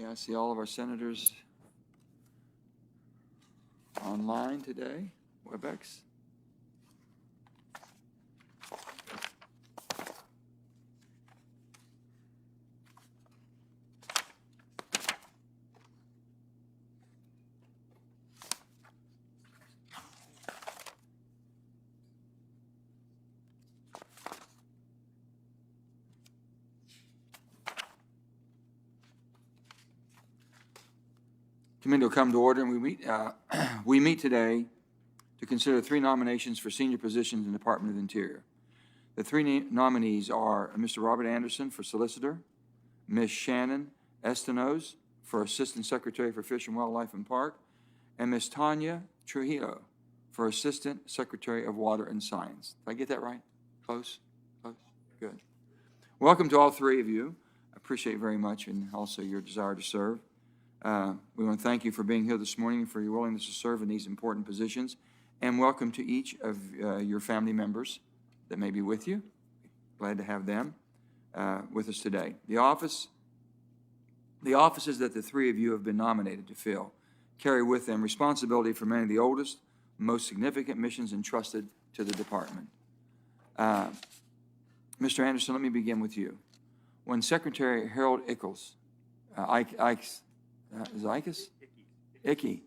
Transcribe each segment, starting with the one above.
Okay, I see all of our senators online today, WebEx. Committee will come to order, and we meet today to consider 3 nominations for senior positions in the Department of Interior. The 3 nominees are Mr. Robert Anderson for Solicitor, Ms. Shannon Estenos for Assistant Secretary for Fish and Wildlife and Park, and Ms. Tanya Trujillo for Assistant Secretary of Water and Science. Did I get that right? Close? Close? Good. Welcome to all 3 of you. I appreciate very much, and also your desire to serve. We want to thank you for being here this morning and for your willingness to serve in these important positions. And welcome to each of your family members that may be with you. Glad to have them with us today. The offices that the 3 of you have been nominated to fill carry with them responsibility for many of the oldest, most significant missions entrusted to the department. Mr. Anderson, let me begin with you. When Secretary Harold Ickes, is Ickes? Icky.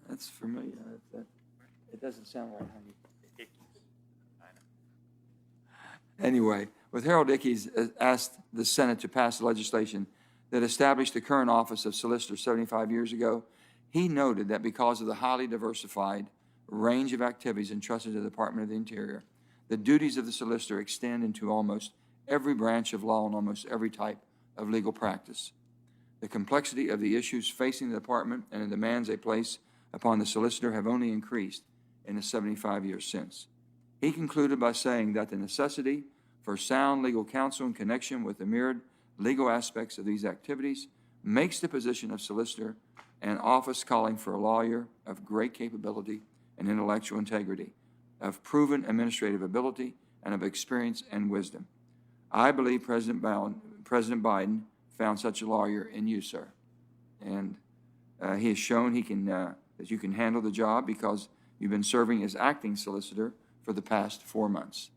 That's familiar. It doesn't sound right, honey. Anyway, with Harold Ickes asked the Senate to pass legislation that established the current office of Solicitor 75 years ago, he noted that because of the highly diversified range of activities entrusted to the Department of the Interior, the duties of the Solicitor extend into almost every branch of law and almost every type of legal practice. The complexity of the issues facing the department and the demands they place upon the solicitor have only increased in the 75 years since. He concluded by saying that the necessity for sound legal counsel in connection with the myriad legal aspects of these activities makes the position of solicitor an office calling for a lawyer of great capability and intellectual integrity, of proven administrative ability, and of experience and wisdom. I believe President Biden found such a lawyer in you, sir. And he has shown that you can handle the job because you've been serving as acting solicitor for the past 4 months.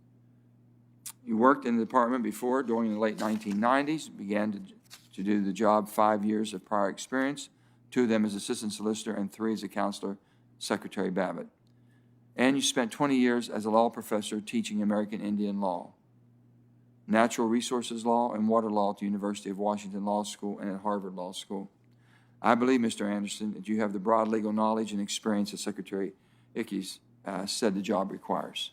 You worked in the department before during the late 1990s, began to do the job 5 years of prior experience, 2 of them as assistant solicitor and 3 as a counselor, Secretary Babbitt. And you spent 20 years as a law professor teaching American Indian law, natural resources law, and water law at the University of Washington Law School and at Harvard Law School. I believe, Mr. Anderson, that you have the broad legal knowledge and experience that Secretary Ickes said the job requires.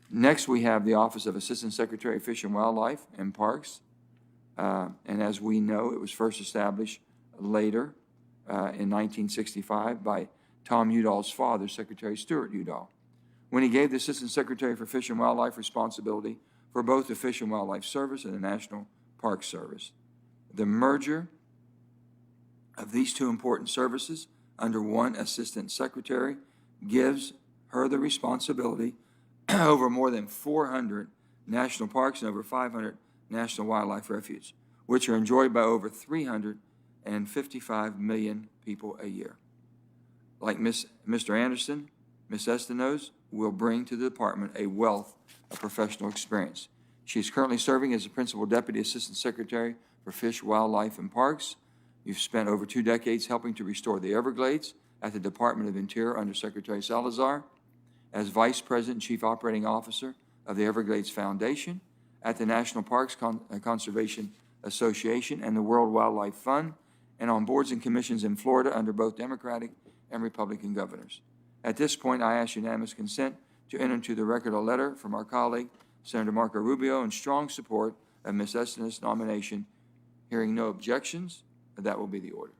Next, we have the Office of Assistant Secretary of Fish and Wildlife and Parks. And as we know, it was first established later in 1965 by Tom Udall's father, Secretary Stuart Udall, when he gave the Assistant Secretary for Fish and Wildlife responsibility for both the Fish and Wildlife Service and the National Park Service. The merger of these 2 important services under one Assistant Secretary gives her the responsibility over more than 400 national parks and over 500 national wildlife refuges, which are enjoyed by over 355 million people a year. Like Mr. Anderson, Ms. Estenos will bring to the department a wealth of professional experience. She is currently serving as the Principal Deputy Assistant Secretary for Fish, Wildlife, and Parks. You've spent over 2 decades helping to restore the Everglades at the Department of Interior under Secretary Salazar, as Vice President and Chief Operating Officer of the Everglades Foundation at the National Parks Conservation Association and the World Wildlife Fund, and on boards and commissions in Florida under both Democratic and Republican governors. At this point, I ask unanimous consent to enter into the record a letter from our colleague, Senator Marco Rubio, in strong support of Ms. Estenos' nomination. Hearing no objections, that will be the order.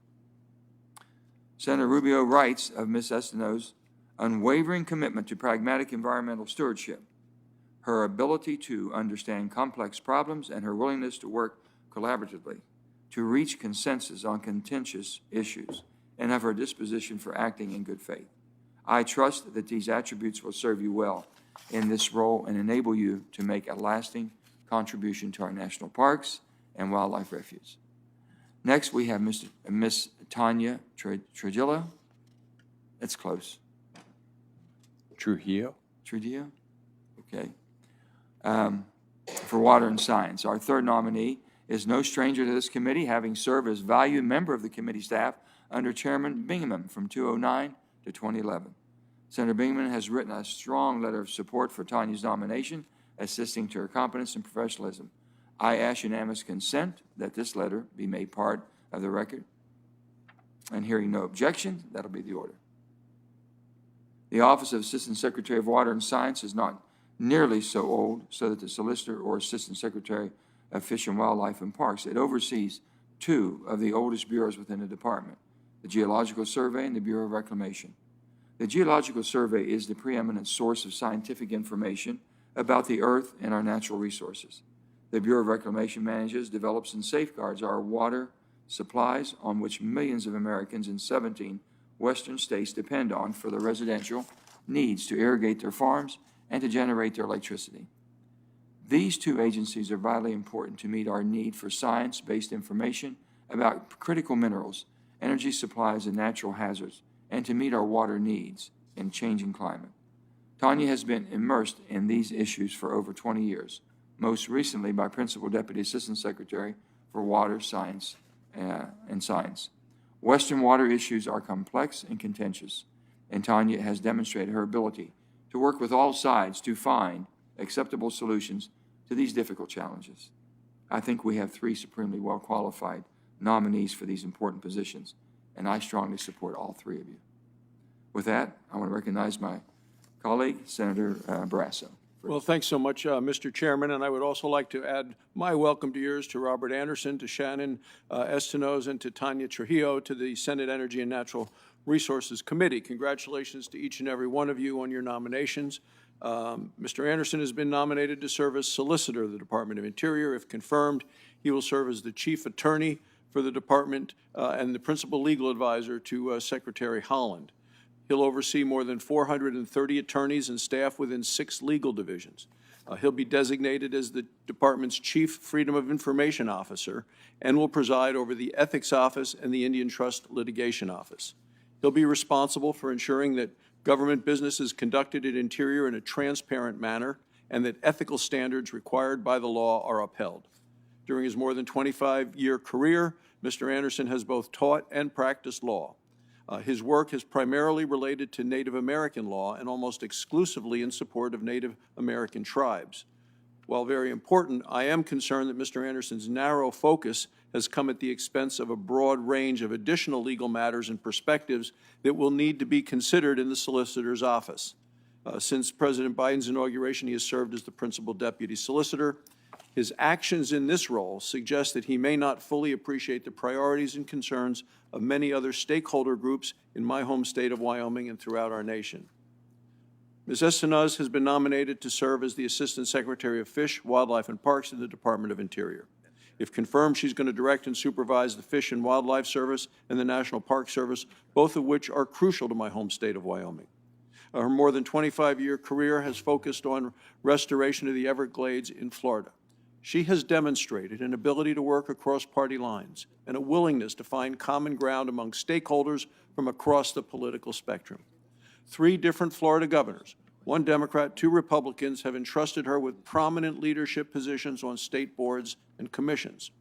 Senator Rubio writes of Ms. Estenos' unwavering commitment to pragmatic environmental stewardship, her ability to understand complex problems, and her willingness to work collaboratively to reach consensus on contentious issues, and of her disposition for acting in good faith. I trust that these attributes will serve you well in this role and enable you to make a lasting contribution to our national parks and wildlife refuge. Next, we have Miss Tanya Trujillo. That's close. Trujillo. Trujillo? Okay. For Water and Science. Our third nominee is no stranger to this committee, having served as valued member of the committee staff under Chairman Bingaman from 2009 to 2011. Senator Bingaman has written a strong letter of support for Tanya's nomination, assisting to her competence and professionalism. I ask unanimous consent that this letter be made part of the record. And hearing no objection, that'll be the order. The Office of Assistant Secretary of Water and Science is not nearly so old so that the Solicitor or Assistant Secretary of Fish and Wildlife and Parks, it oversees two of the oldest bureaus within the department, the Geological Survey and the Bureau of Reclamation. The Geological Survey is the preeminent source of scientific information about the Earth and our natural resources. The Bureau of Reclamation manages, develops, and safeguards our water supplies on which millions of Americans in 17 western states depend on for their residential needs to irrigate their farms and to generate their electricity. These two agencies are vitally important to meet our need for science-based information about critical minerals, energy supplies, and natural hazards, and to meet our water needs in changing climate. Tanya has been immersed in these issues for over 20 years, most recently by Principal Deputy Assistant Secretary for Water, Science, and Science. Western water issues are complex and contentious, and Tanya has demonstrated her ability to work with all sides to find acceptable solutions to these difficult challenges. I think we have three supremely well-qualified nominees for these important positions, and I strongly support all three of you. With that, I want to recognize my colleague, Senator Barrasso. Well, thanks so much, Mr. Chairman, and I would also like to add my welcome to yours to Robert Anderson, to Shannon Estenos, and to Tanya Trujillo, to the Senate Energy and Natural Resources Committee. Congratulations to each and every one of you on your nominations. Mr. Anderson has been nominated to serve as Solicitor of the Department of Interior. If confirmed, he will serve as the Chief Attorney for the Department and the Principal Legal Advisor to Secretary Holland. He'll oversee more than 430 attorneys and staff within 6 legal divisions. He'll be designated as the Department's Chief Freedom of Information Officer and will preside over the Ethics Office and the Indian Trust Litigation Office. He'll be responsible for ensuring that government business is conducted at Interior in a transparent manner and that ethical standards required by the law are upheld. During his more than 25-year career, Mr. Anderson has both taught and practiced law. His work is primarily related to Native American law and almost exclusively in support of Native American tribes. While very important, I am concerned that Mr. Anderson's narrow focus has come at the expense of a broad range of additional legal matters and perspectives that will need to be considered in the Solicitor's office. Since President Biden's inauguration, he has served as the Principal Deputy Solicitor. His actions in this role suggest that he may not fully appreciate the priorities and concerns of many other stakeholder groups in my home state of Wyoming and throughout our nation. Ms. Estenos has been nominated to serve as the Assistant Secretary of Fish, Wildlife, and Parks in the Department of Interior. If confirmed, she's going to direct and supervise the Fish and Wildlife Service and the National Park Service, both of which are crucial to my home state of Wyoming. Her more than 25-year career has focused on restoration of the Everglades in Florida. She has demonstrated an ability to work across party lines and a willingness to find common ground among stakeholders from across the political spectrum. 3 different Florida governors, 1 Democrat, 2 Republicans, have entrusted her with prominent leadership positions on state boards and commissions.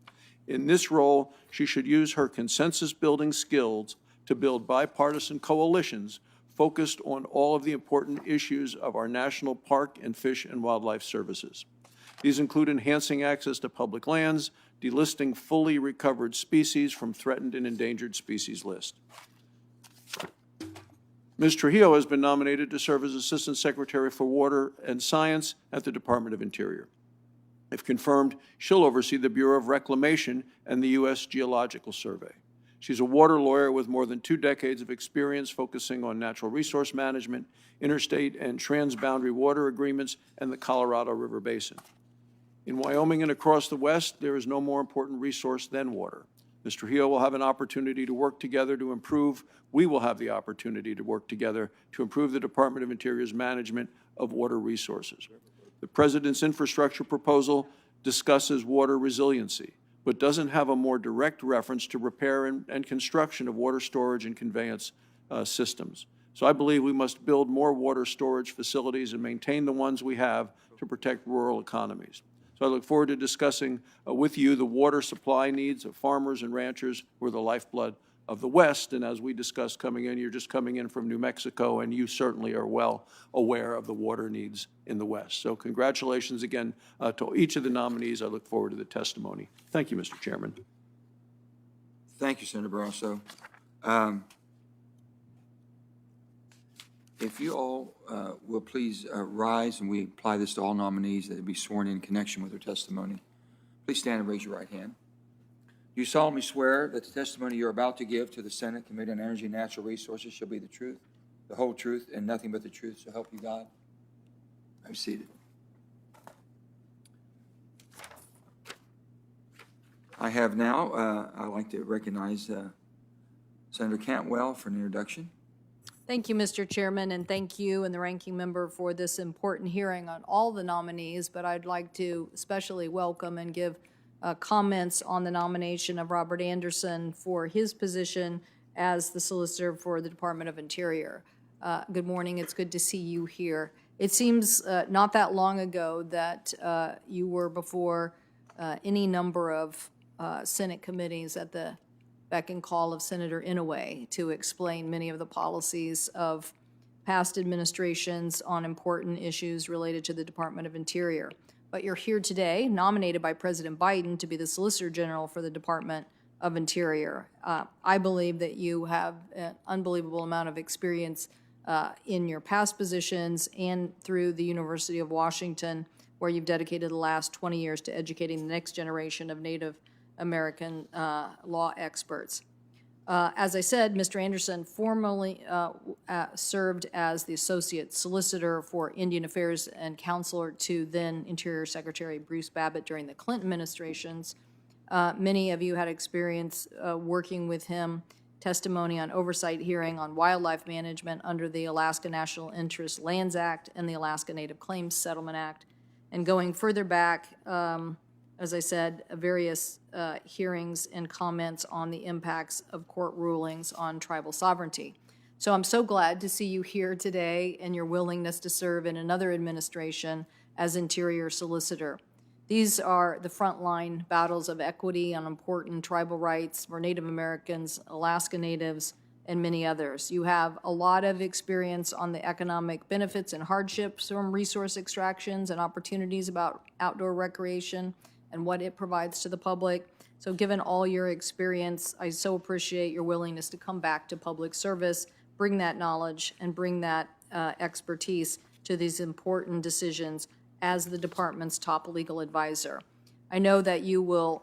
In this role, she should use her consensus-building skills to build bipartisan coalitions focused on all of the important issues of our national park and fish and wildlife services. These include enhancing access to public lands, delisting fully recovered species from threatened and endangered species list. Ms. Trujillo has been nominated to serve as Assistant Secretary for Water and Science at the Department of Interior. If confirmed, she'll oversee the Bureau of Reclamation and the U.S. Geological Survey. She's a water lawyer with more than 2 decades of experience focusing on natural resource management, interstate and transboundary water agreements, and the Colorado River Basin. In Wyoming and across the West, there is no more important resource than water. Ms. Trujillo will have an opportunity to work together to improve. We will have the opportunity to work together to improve the Department of Interior's management of water resources. The President's infrastructure proposal discusses water resiliency, but doesn't have a more direct reference to repair and construction of water storage and conveyance systems. So I believe we must build more water storage facilities and maintain the ones we have to protect rural economies. So I look forward to discussing with you the water supply needs of farmers and ranchers who are the lifeblood of the West. And as we discussed coming in, you're just coming in from New Mexico, and you certainly are well aware of the water needs in the West. So congratulations again to each of the nominees. I look forward to the testimony. Thank you, Mr. Chairman. Thank you, Senator Barrasso. If you all will please rise, and we apply this to all nominees that will be sworn in connection with their testimony. Please stand and raise your right hand. Do you solemnly swear that the testimony you're about to give to the Senate Committee on Energy and Natural Resources shall be the truth, the whole truth, and nothing but the truth, so help you God? I'm seated. I have now, I'd like to recognize Senator Cantwell for an introduction. Thank you, Mr. Chairman, and thank you and the ranking member for this important hearing on all the nominees, but I'd like to especially welcome and give comments on the nomination of Robert Anderson for his position as the Solicitor for the Department of Interior. Good morning. It's good to see you here. It seems not that long ago that you were before any number of Senate committees at the beck and call of Senator Inouye to explain many of the policies of past administrations on important issues related to the Department of Interior. But you're here today, nominated by President Biden to be the Solicitor General for the Department of Interior. I believe that you have an unbelievable amount of experience in your past positions and through the University of Washington, where you've dedicated the last 20 years to educating the next generation of Native American law experts. As I said, Mr. Anderson formerly served as the Associate Solicitor for Indian Affairs and Counselor to then Interior Secretary Bruce Babbitt during the Clinton administrations. Many of you had experience working with him, testimony on oversight hearing on wildlife management under the Alaska National Interest Lands Act and the Alaska Native Claims Settlement Act. And going further back, as I said, various hearings and comments on the impacts of court rulings on tribal sovereignty. So I'm so glad to see you here today and your willingness to serve in another administration as Interior Solicitor. These are the frontline battles of equity on important tribal rights for Native Americans, Alaska Natives, and many others. You have a lot of experience on the economic benefits and hardships from resource extractions and opportunities about outdoor recreation and what it provides to the public. So given all your experience, I so appreciate your willingness to come back to public service, bring that knowledge, and bring that expertise to these important decisions as the department's top legal advisor. I know that you will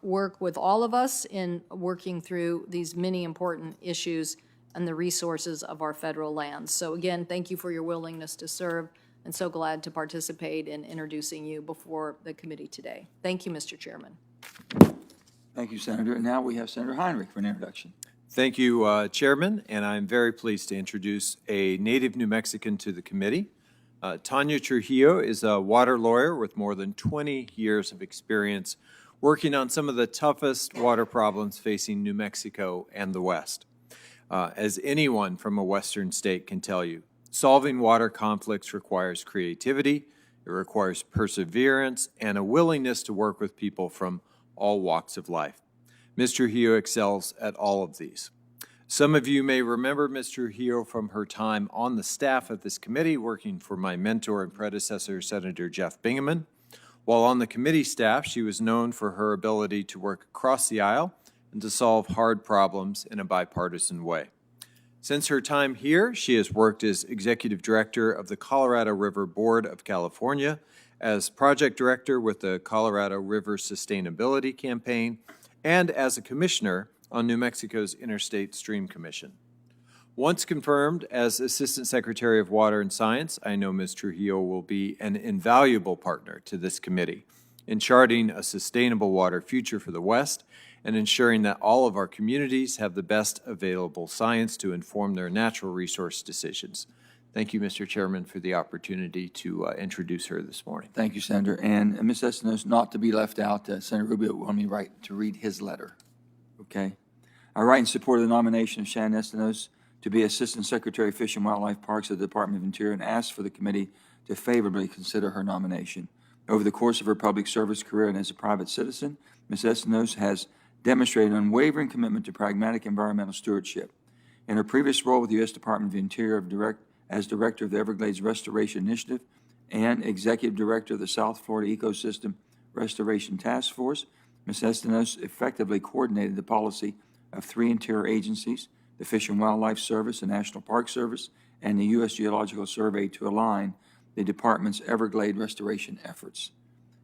work with all of us in working through these many important issues and the resources of our federal lands. So again, thank you for your willingness to serve, and so glad to participate in introducing you before the committee today. Thank you, Mr. Chairman. Thank you, Senator. And now we have Senator Heinrich for an introduction. Thank you, Chairman, and I'm very pleased to introduce a native New Mexican to the committee. Tanya Trujillo is a water lawyer with more than 20 years of experience working on some of the toughest water problems facing New Mexico and the West. As anyone from a Western state can tell you, solving water conflicts requires creativity, it requires perseverance, and a willingness to work with people from all walks of life. Ms. Trujillo excels at all of these. Some of you may remember Ms. Trujillo from her time on the staff of this committee, working for my mentor and predecessor, Senator Jeff Bingaman. While on the committee staff, she was known for her ability to work across the aisle and to solve hard problems in a bipartisan way. Since her time here, she has worked as Executive Director of the Colorado River Board of California, as Project Director with the Colorado River Sustainability Campaign, and as a Commissioner on New Mexico's Interstate Stream Commission. Once confirmed as Assistant Secretary of Water and Science, I know Ms. Trujillo will be an invaluable partner to this committee in charting a sustainable water future for the West and ensuring that all of our communities have the best available science to inform their natural resource decisions. Thank you, Mr. Chairman, for the opportunity to introduce her this morning. Thank you, Senator. And Ms. Estenos, not to be left out, Senator Rubio wanted me to read his letter. Okay? I write in support of the nomination of Shannon Estenos to be Assistant Secretary of Fish and Wildlife Parks of the Department of Interior and ask for the committee to favorably consider her nomination. Over the course of her public service career and as a private citizen, Ms. Estenos has demonstrated an unwavering commitment to pragmatic environmental stewardship. In her previous role with the U.S. Department of Interior as Director of the Everglades Restoration Initiative and Executive Director of the South Florida Ecosystem Restoration Task Force, Ms. Estenos effectively coordinated the policy of 3 interior agencies, the Fish and Wildlife Service, the National Park Service, and the U.S. Geological Survey to align the department's Everglade restoration efforts.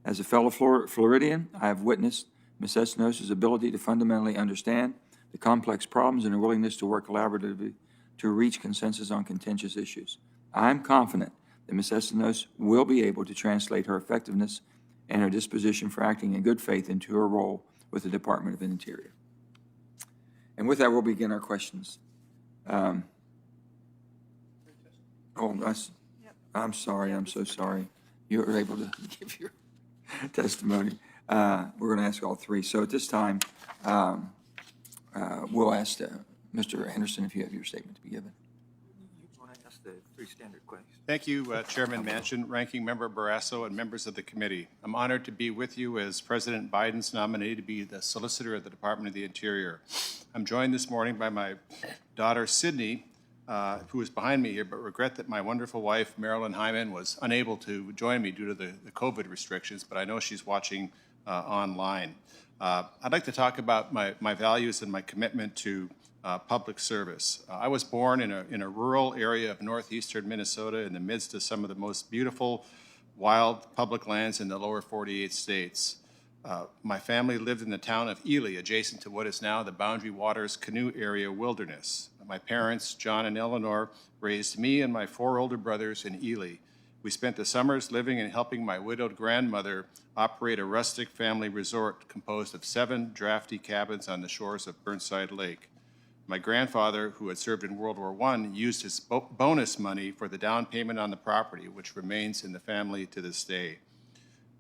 As a fellow Floridian, I have witnessed Ms. Estenos' ability to fundamentally understand the complex problems and her willingness to work collaboratively to reach consensus on contentious issues. I am confident that Ms. Estenos will be able to translate her effectiveness and her disposition for acting in good faith into her role with the Department of Interior. And with that, we'll begin our questions. I'm sorry. I'm so sorry. You were able to give your testimony. We're going to ask all 3. So at this time, we'll ask Mr. Anderson if you have your statement to be given. You want to ask the 3 standard questions? Thank you, Chairman Manchin, Ranking Member Barrasso, and members of the committee. I'm honored to be with you as President Biden's nominee to be the Solicitor of the Department of the Interior. I'm joined this morning by my daughter, Sydney, who is behind me here, but regret that my wonderful wife, Marilyn Hyman, was unable to join me due to the COVID restrictions, but I know she's watching online. I'd like to talk about my values and my commitment to public service. I was born in a rural area of northeastern Minnesota in the midst of some of the most beautiful wild public lands in the lower 48 states. My family lived in the town of Ely, adjacent to what is now the Boundary Waters Canoe Area Wilderness. My parents, John and Eleanor, raised me and my 4 older brothers in Ely. We spent the summers living and helping my widowed grandmother operate a rustic family resort composed of 7 drafty cabins on the shores of Burnside Lake. My grandfather, who had served in World War I, used his bonus money for the down payment on the property, which remains in the family to this day.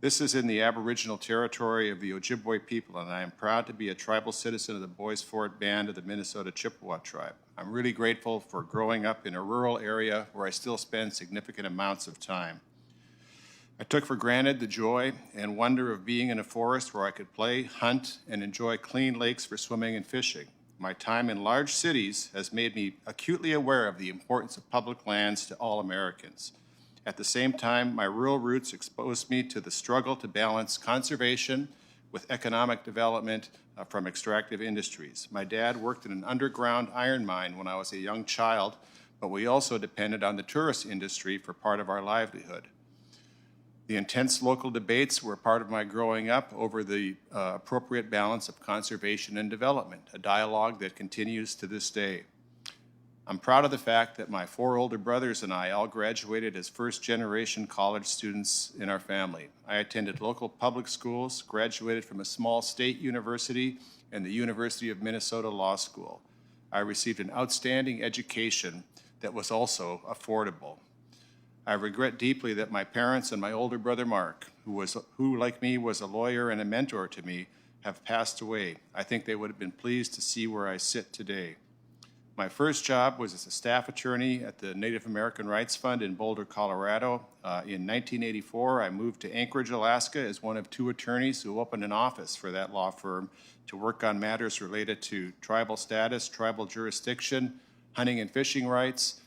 This is in the Aboriginal territory of the Ojibwe people, and I am proud to be a tribal citizen of the Boys Fort Band of the Minnesota Chippewa tribe. I'm really grateful for growing up in a rural area where I still spend significant amounts of time. I took for granted the joy and wonder of being in a forest where I could play, hunt, and enjoy clean lakes for swimming and fishing. My time in large cities has made me acutely aware of the importance of public lands to all Americans. At the same time, my rural roots exposed me to the struggle to balance conservation with economic development from extractive industries. My dad worked in an underground iron mine when I was a young child, but we also depended on the tourist industry for part of our livelihood. The intense local debates were part of my growing up over the appropriate balance of conservation and development, a dialogue that continues to this day. I'm proud of the fact that my 4 older brothers and I all graduated as first-generation college students in our family. I attended local public schools, graduated from a small state university, and the University of Minnesota Law School. I received an outstanding education that was also affordable. I regret deeply that my parents and my older brother Mark, who like me was a lawyer and a mentor to me, have passed away. I think they would have been pleased to see where I sit today. My first job was as a staff attorney at the Native American Rights Fund in Boulder, Colorado. In 1984, I moved to Anchorage, Alaska as one of 2 attorneys who opened an office for that law firm to work on matters related to tribal status, tribal jurisdiction, hunting and fishing rights,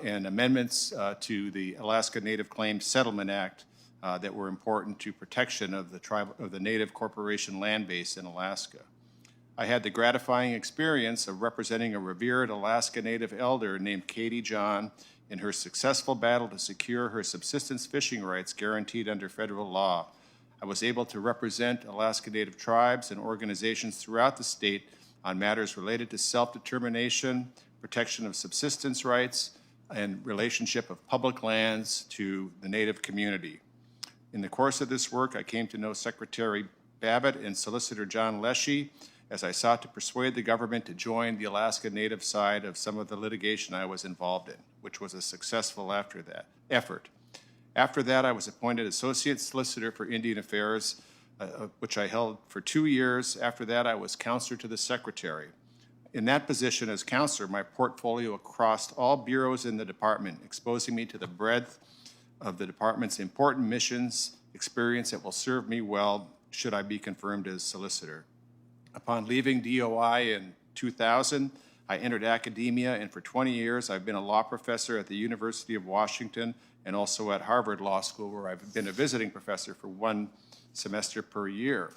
and amendments to the Alaska Native Claims Settlement Act that were important to protection of the Native Corporation land base in Alaska. I had the gratifying experience of representing a revered Alaska Native elder named Katie John in her successful battle to secure her subsistence fishing rights guaranteed under federal law. I was able to represent Alaska Native tribes and organizations throughout the state on matters related to self-determination, protection of subsistence rights, and relationship of public lands to the Native community. In the course of this work, I came to know Secretary Babbitt and Solicitor John Leshy, as I sought to persuade the government to join the Alaska Native side of some of the litigation I was involved in, which was a successful effort. After that, I was appointed Associate Solicitor for Indian Affairs, which I held for 2 years. After that, I was Counselor to the Secretary. In that position as counselor, my portfolio crossed all bureaus in the department, exposing me to the breadth of the department's important missions, experience that will serve me well should I be confirmed as solicitor. Upon leaving DOI in 2000, I entered academia, and for 20 years I've been a law professor at the University of Washington and also at Harvard Law School, where I've been a visiting professor for 1 semester per year.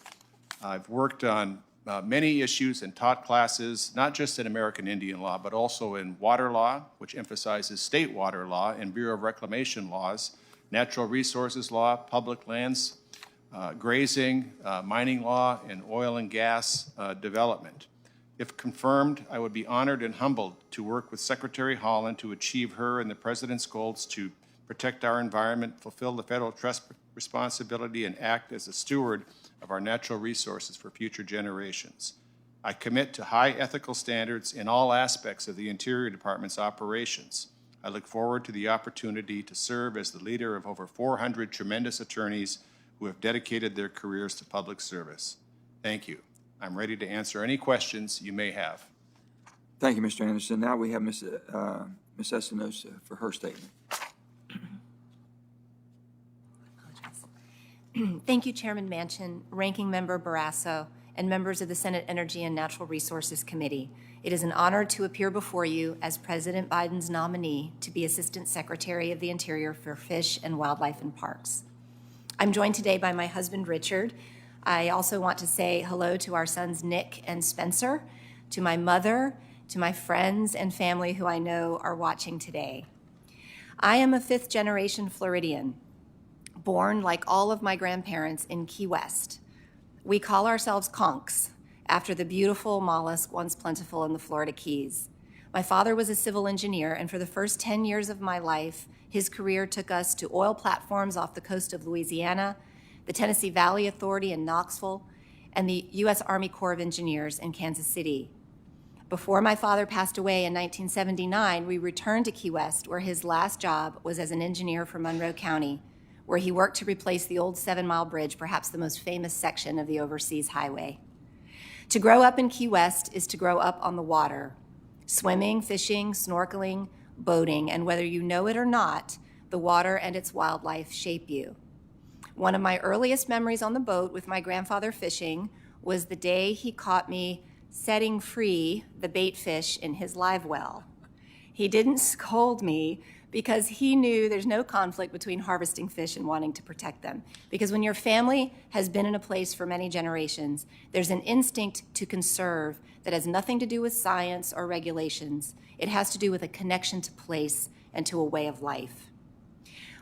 I've worked on many issues and taught classes, not just in American Indian law, but also in water law, which emphasizes state water law and Bureau of Reclamation laws, natural resources law, public lands, grazing, mining law, and oil and gas development. If confirmed, I would be honored and humbled to work with Secretary Holland to achieve her and the President's goals to protect our environment, fulfill the federal trust responsibility, and act as a steward of our natural resources for future generations. I commit to high ethical standards in all aspects of the Interior Department's operations. I look forward to the opportunity to serve as the leader of over 400 tremendous attorneys who have dedicated their careers to public service. Thank you. I'm ready to answer any questions you may have. Thank you, Mr. Anderson. Now we have Ms. Espinosa for her statement. Thank you, Chairman Manchin, Ranking Member Barrasso, and members of the Senate Energy and Natural Resources Committee. It is an honor to appear before you as President Biden's nominee to be Assistant Secretary of the Interior for Fish and Wildlife and Parks. I'm joined today by my husband, Richard. I also want to say hello to our sons, Nick and Spencer, to my mother, to my friends and family who I know are watching today. I am a fifth-generation Floridian, born like all of my grandparents in Key West. We call ourselves conchs, after the beautiful mollusk once plentiful in the Florida Keys. My father was a civil engineer, and for the first 10 years of my life, his career took us to oil platforms off the coast of Louisiana, the Tennessee Valley Authority in Knoxville, and the U.S. Army Corps of Engineers in Kansas City. Before my father passed away in 1979, we returned to Key West, where his last job was as an engineer for Monroe County, where he worked to replace the old 7-mile bridge, perhaps the most famous section of the overseas highway. To grow up in Key West is to grow up on the water, swimming, fishing, snorkeling, boating, and whether you know it or not, the water and its wildlife shape you. One of my earliest memories on the boat with my grandfather fishing was the day he caught me setting free the bait fish in his live well. He didn't scold me because he knew there's no conflict between harvesting fish and wanting to protect them. Because when your family has been in a place for many generations, there's an instinct to conserve that has nothing to do with science or regulations. It has to do with a connection to place and to a way of life.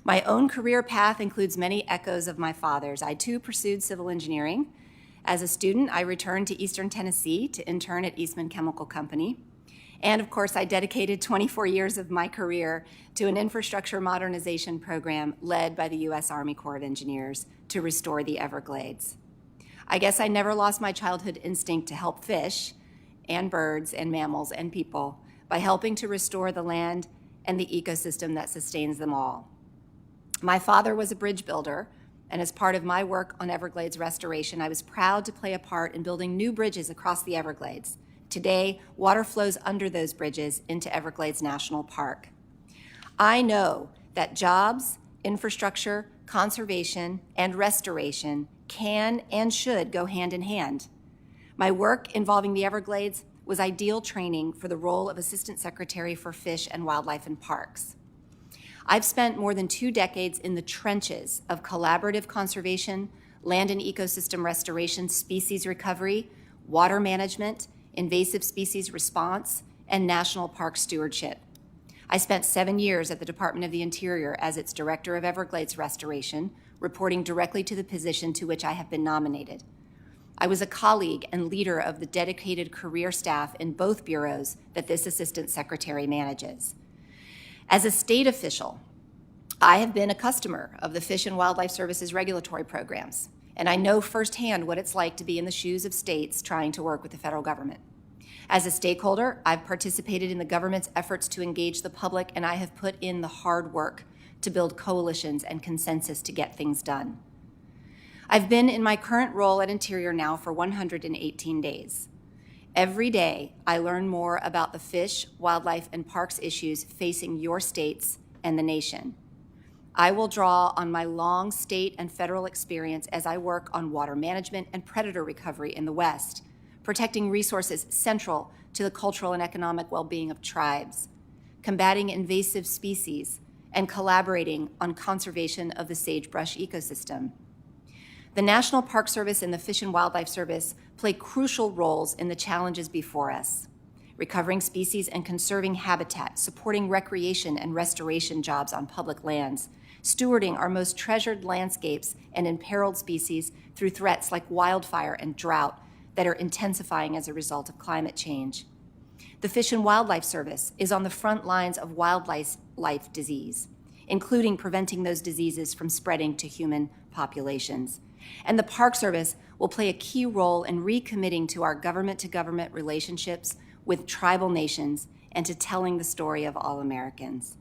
My own career path includes many echoes of my father's. I too pursued civil engineering. As a student, I returned to Eastern Tennessee to intern at Eastman Chemical Company. And of course, I dedicated 24 years of my career to an infrastructure modernization program led by the U.S. Army Corps of Engineers to restore the Everglades. I guess I never lost my childhood instinct to help fish and birds and mammals and people by helping to restore the land and the ecosystem that sustains them all. My father was a bridge builder, and as part of my work on Everglades restoration, I was proud to play a part in building new bridges across the Everglades. Today, water flows under those bridges into Everglades National Park. I know that jobs, infrastructure, conservation, and restoration can and should go hand in hand. My work involving the Everglades was ideal training for the role of Assistant Secretary for Fish and Wildlife and Parks. I've spent more than 2 decades in the trenches of collaborative conservation, land and ecosystem restoration, species recovery, water management, invasive species response, and national park stewardship. I spent 7 years at the Department of the Interior as its Director of Everglades Restoration, reporting directly to the position to which I have been nominated. I was a colleague and leader of the dedicated career staff in both bureaus that this Assistant Secretary manages. As a state official, I have been a customer of the Fish and Wildlife Services regulatory programs. and I know firsthand what it's like to be in the shoes of states trying to work with the federal government. As a stakeholder, I've participated in the government's efforts to engage the public, and I have put in the hard work to build coalitions and consensus to get things done. I've been in my current role at Interior now for 118 days. Every day, I learn more about the fish, wildlife, and parks issues facing your states and the nation. I will draw on my long state and federal experience as I work on water management and predator recovery in the West, protecting resources central to the cultural and economic well-being of tribes, combating invasive species, and collaborating on conservation of the sagebrush ecosystem. The National Park Service and the Fish and Wildlife Service play crucial roles in the challenges before us, recovering species and conserving habitat, supporting recreation and restoration jobs on public lands, stewarding our most treasured landscapes and imperiled species through threats like wildfire and drought that are intensifying as a result of climate change. The Fish and Wildlife Service is on the front lines of wildlife disease, including preventing those diseases from spreading to human populations. And the Park Service will play a key role in recommitting to our government-to-government relationships with tribal nations and to telling the story of all Americans.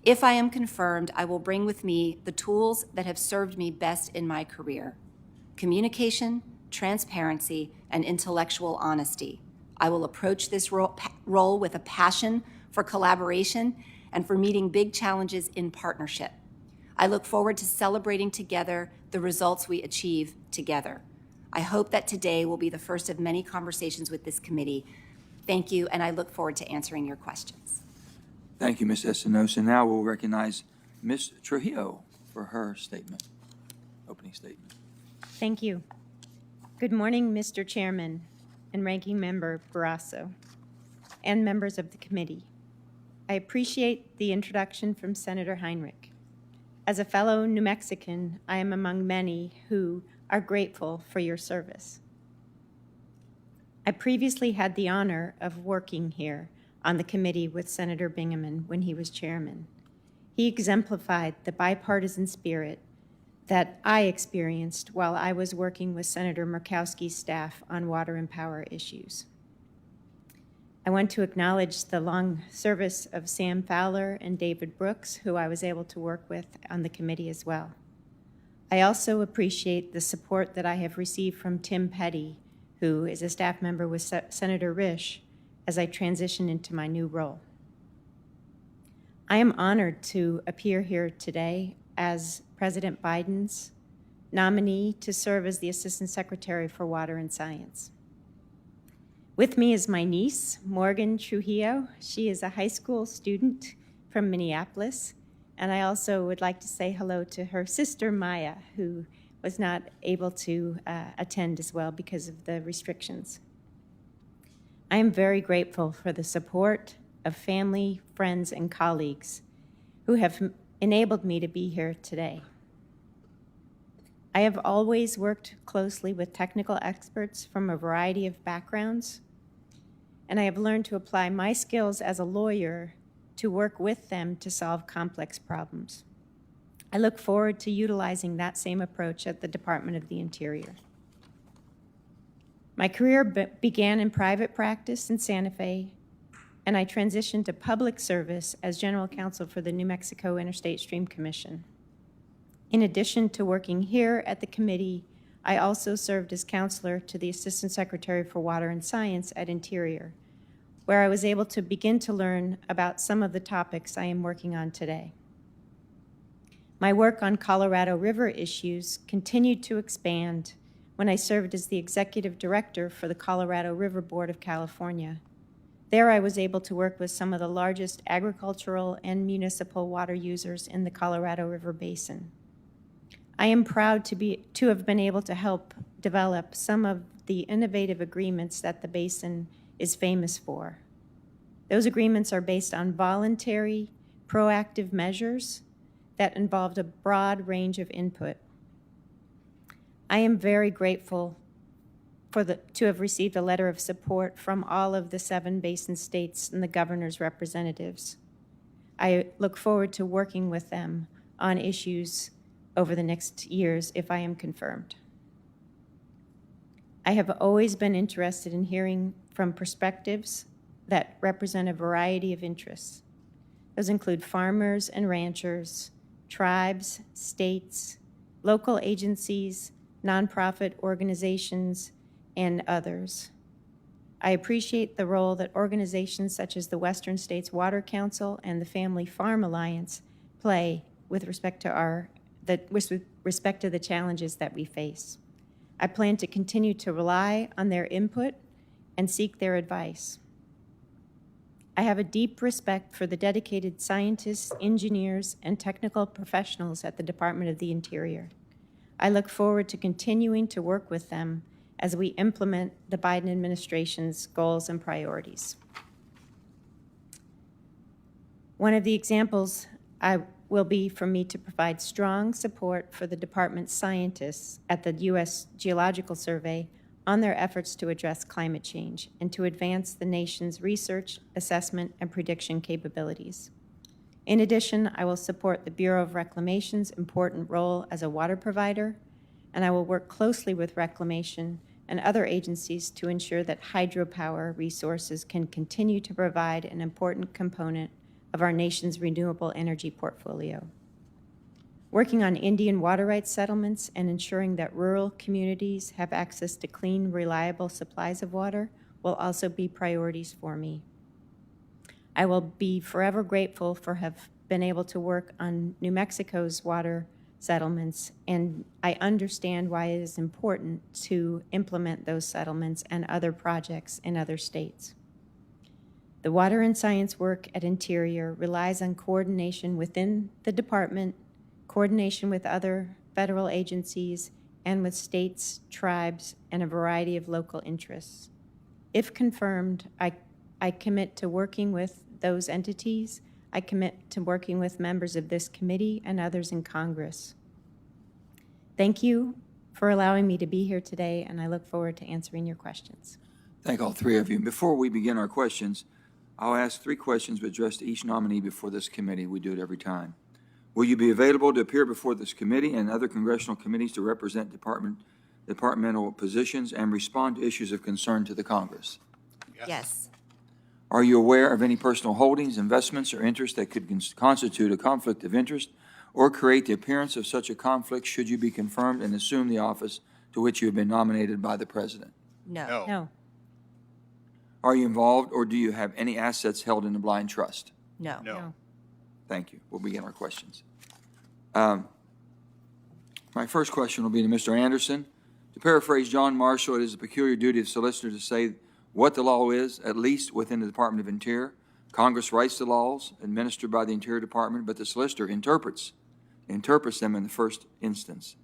If I am confirmed, I will bring with me the tools that have served me best in my career: communication, transparency, and intellectual honesty. I will approach this role with a passion for collaboration and for meeting big challenges in partnership. I look forward to celebrating together the results we achieve together. I hope that today will be the first of many conversations with this committee. Thank you, and I look forward to answering your questions. Thank you, Ms. Espinosa. Now we'll recognize Ms. Trujillo for her statement, opening statement. Thank you. Good morning, Mr. Chairman and Ranking Member Barrasso, and members of the committee. I appreciate the introduction from Senator Heinrich. As a fellow New Mexican, I am among many who are grateful for your service. I previously had the honor of working here on the committee with Senator Bingaman when he was chairman. He exemplified the bipartisan spirit that I experienced while I was working with Senator Murkowski's staff on water and power issues. I want to acknowledge the long service of Sam Fowler and David Brooks, who I was able to work with on the committee as well. I also appreciate the support that I have received from Tim Petty, who is a staff member with Senator Risch, as I transition into my new role. I am honored to appear here today as President Biden's nominee to serve as the Assistant Secretary for Water and Science. With me is my niece, Morgan Trujillo. She is a high school student from Minneapolis, and I also would like to say hello to her sister, Maya, who was not able to attend as well because of the restrictions. I am very grateful for the support of family, friends, and colleagues who have enabled me to be here today. I have always worked closely with technical experts from a variety of backgrounds, and I have learned to apply my skills as a lawyer to work with them to solve complex problems. I look forward to utilizing that same approach at the Department of the Interior. My career began in private practice in Santa Fe, and I transitioned to public service as General Counsel for the New Mexico Interstate Stream Commission. In addition to working here at the committee, I also served as counselor to the Assistant Secretary for Water and Science at Interior, where I was able to begin to learn about some of the topics I am working on today. My work on Colorado River issues continued to expand when I served as the Executive Director for the Colorado River Board of California. There I was able to work with some of the largest agricultural and municipal water users in the Colorado River Basin. I am proud to have been able to help develop some of the innovative agreements that the basin is famous for. Those agreements are based on voluntary, proactive measures that involved a broad range of input. I am very grateful to have received a letter of support from all of the 7 basin states and the governor's representatives. I look forward to working with them on issues over the next years if I am confirmed. I have always been interested in hearing from perspectives that represent a variety of interests. Those include farmers and ranchers, tribes, states, local agencies, nonprofit organizations, and others. I appreciate the role that organizations such as the Western States Water Council and the Family Farm Alliance play with respect to the challenges that we face. I plan to continue to rely on their input and seek their advice. I have a deep respect for the dedicated scientists, engineers, and technical professionals at the Department of the Interior. I look forward to continuing to work with them as we implement the Biden administration's goals and priorities. One of the examples will be for me to provide strong support for the department's scientists at the U.S. Geological Survey on their efforts to address climate change and to advance the nation's research, assessment, and prediction capabilities. In addition, I will support the Bureau of Reclamation's important role as a water provider, and I will work closely with Reclamation and other agencies to ensure that hydropower resources can continue to provide an important component of our nation's renewable energy portfolio. Working on Indian water rights settlements and ensuring that rural communities have access to clean, reliable supplies of water will also be priorities for me. I will be forever grateful for have been able to work on New Mexico's water settlements, and I understand why it is important to implement those settlements and other projects in other states. The water and science work at Interior relies on coordination within the department, coordination with other federal agencies, and with states, tribes, and a variety of local interests. If confirmed, I commit to working with those entities. I commit to working with members of this committee and others in Congress. Thank you for allowing me to be here today, and I look forward to answering your questions. Thank all three of you. Before we begin our questions, I'll ask 3 questions addressed to each nominee before this committee. We do it every time. Will you be available to appear before this committee and other congressional committees to represent departmental positions and respond to issues of concern to the Congress? Yes. Are you aware of any personal holdings, investments, or interests that could constitute a conflict of interest or create the appearance of such a conflict should you be confirmed and assume the office to which you have been nominated by the President? No. No. Are you involved or do you have any assets held in a blind trust? No. No. Thank you. We'll begin our questions. My first question will be to Mr. Anderson. To paraphrase John Marshall, it is a peculiar duty of solicitor to say what the law is, at least within the Department of Interior. Congress writes the laws administered by the Interior Department, but the solicitor interprets them in the first instance.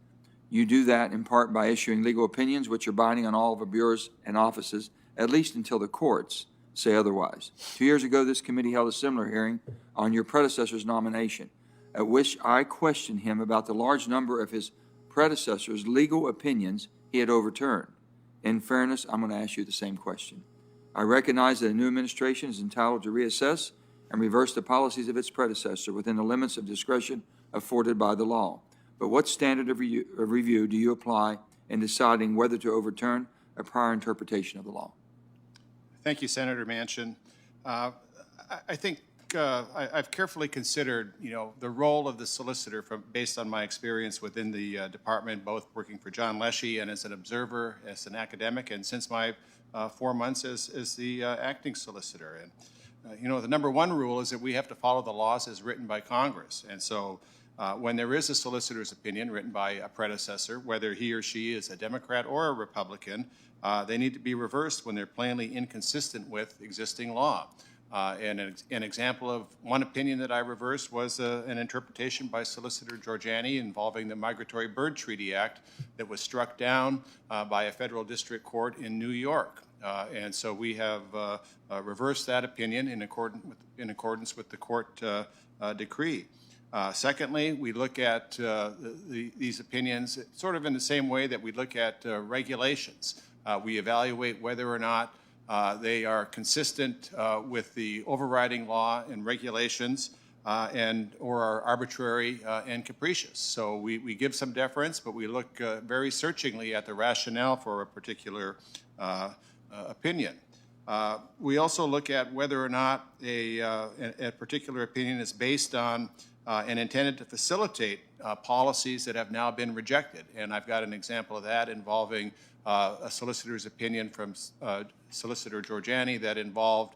You do that in part by issuing legal opinions which are binding on all of our bureaus and offices, at least until the courts say otherwise. 2 years ago, this committee held a similar hearing on your predecessor's nomination, at which I questioned him about the large number of his predecessor's legal opinions he had overturned. In fairness, I'm going to ask you the same question. I recognize that a new administration is entitled to reassess and reverse the policies of its predecessor within the limits of discretion afforded by the law. But what standard of review do you apply in deciding whether to overturn a prior interpretation of the law? Thank you, Senator Manchin. I think I've carefully considered, the role of the solicitor based on my experience within the department, both working for John Leshy and as an observer, as an academic, and since my 4 months as the acting solicitor. And, the number one rule is that we have to follow the laws as written by Congress. And so when there is a solicitor's opinion written by a predecessor, whether he or she is a Democrat or a Republican, they need to be reversed when they're plainly inconsistent with existing law. And an example of one opinion that I reversed was an interpretation by Solicitor Giorgiani involving the Migratory Bird Treaty Act that was struck down by a federal district court in New York. And so we have reversed that opinion in accordance with the court decree. Secondly, we look at these opinions sort of in the same way that we look at regulations. We evaluate whether or not they are consistent with the overriding law and regulations. or are arbitrary and capricious. So we give some deference, but we look very searchingly at the rationale for a particular opinion. We also look at whether or not a particular opinion is based on and intended to facilitate policies that have now been rejected. And I've got an example of that involving a solicitor's opinion from Solicitor Georgiani that involved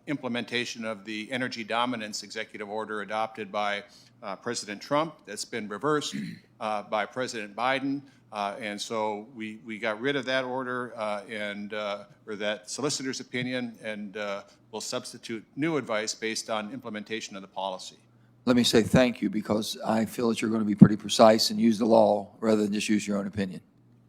implementation of the energy dominance executive order adopted by President Trump that's been reversed by President Biden. And so we got rid of that order or that solicitor's opinion, and will substitute new advice based on implementation of the policy. Let me say thank you, because I feel that you're going to be pretty precise and use the law rather than just use your own opinion.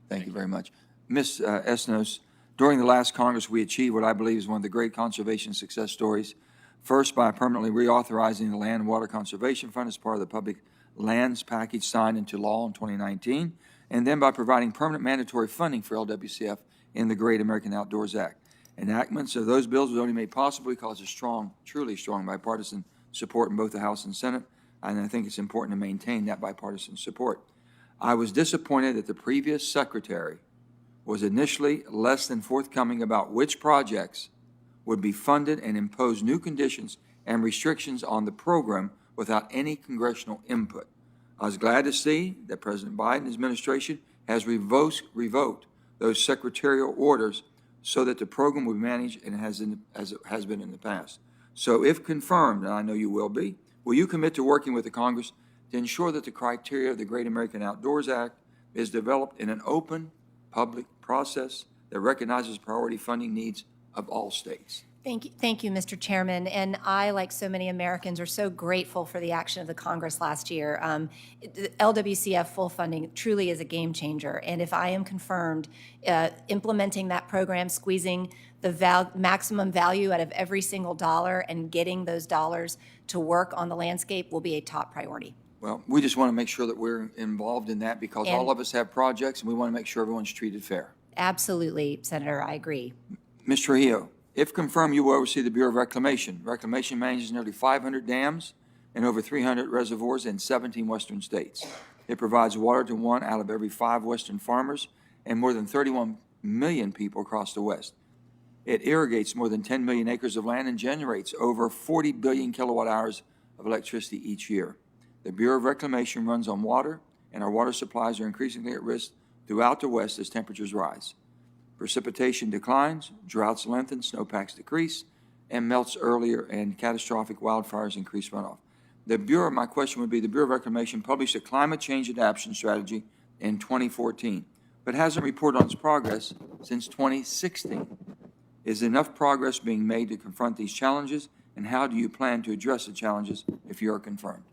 Thank you very much. Ms. Estenos, during the last Congress, we achieved what I believe is one of the great conservation success stories. First, by permanently reauthorizing the Land and Water Conservation Fund as part of the Public Lands Package signed into law in 2019, and then by providing permanent mandatory funding for LWCF in the Great American Outdoors Act. Enactments of those bills was only made possible because of strong, truly strong bipartisan support in both the House and Senate, and I think it's important to maintain that bipartisan support. I was disappointed that the previous secretary was initially less than forthcoming about which projects would be funded and impose new conditions and restrictions on the program without any congressional input. I was glad to see that President Biden's administration has revoked those secretarial orders so that the program will be managed and as it has been in the past. So if confirmed, and I know you will you commit to working with the Congress to ensure that the criteria of the Great American Outdoors Act is developed in an open, public process that recognizes priority funding needs of all states? Thank you, Mr. Chairman. And I, like so many Americans, are so grateful for the action of the Congress last year. The LWCF full funding truly is a game changer. And if I am confirmed, implementing that program, squeezing the maximum value out of every single dollar and getting those dollars to work on the landscape will be a top priority. Well, we just want to make sure that we're involved in that, because all of us have projects and we want to make sure everyone's treated fair. Absolutely, Senator, I agree. Ms. Trujillo, if confirmed, you will oversee the Bureau of Reclamation. Reclamation manages nearly 500 dams and over 300 reservoirs in 17 western states. It provides water to 1 out of every 5 western farmers and more than 31 million people across the West. It irrigates more than 10 million acres of land and generates over 40 billion kilowatt hours of electricity each year. The Bureau of Reclamation runs on water, and our water supplies are increasingly at risk throughout the West as temperatures rise. Precipitation declines, droughts lengthen, snowpacks decrease, and melts earlier, and catastrophic wildfires increase runoff. My question would be, the Bureau of Reclamation published a climate change adaptation strategy in 2014, but hasn't reported on its progress since 2016. Is enough progress being made to confront these challenges, and how do you plan to address the challenges if you are confirmed?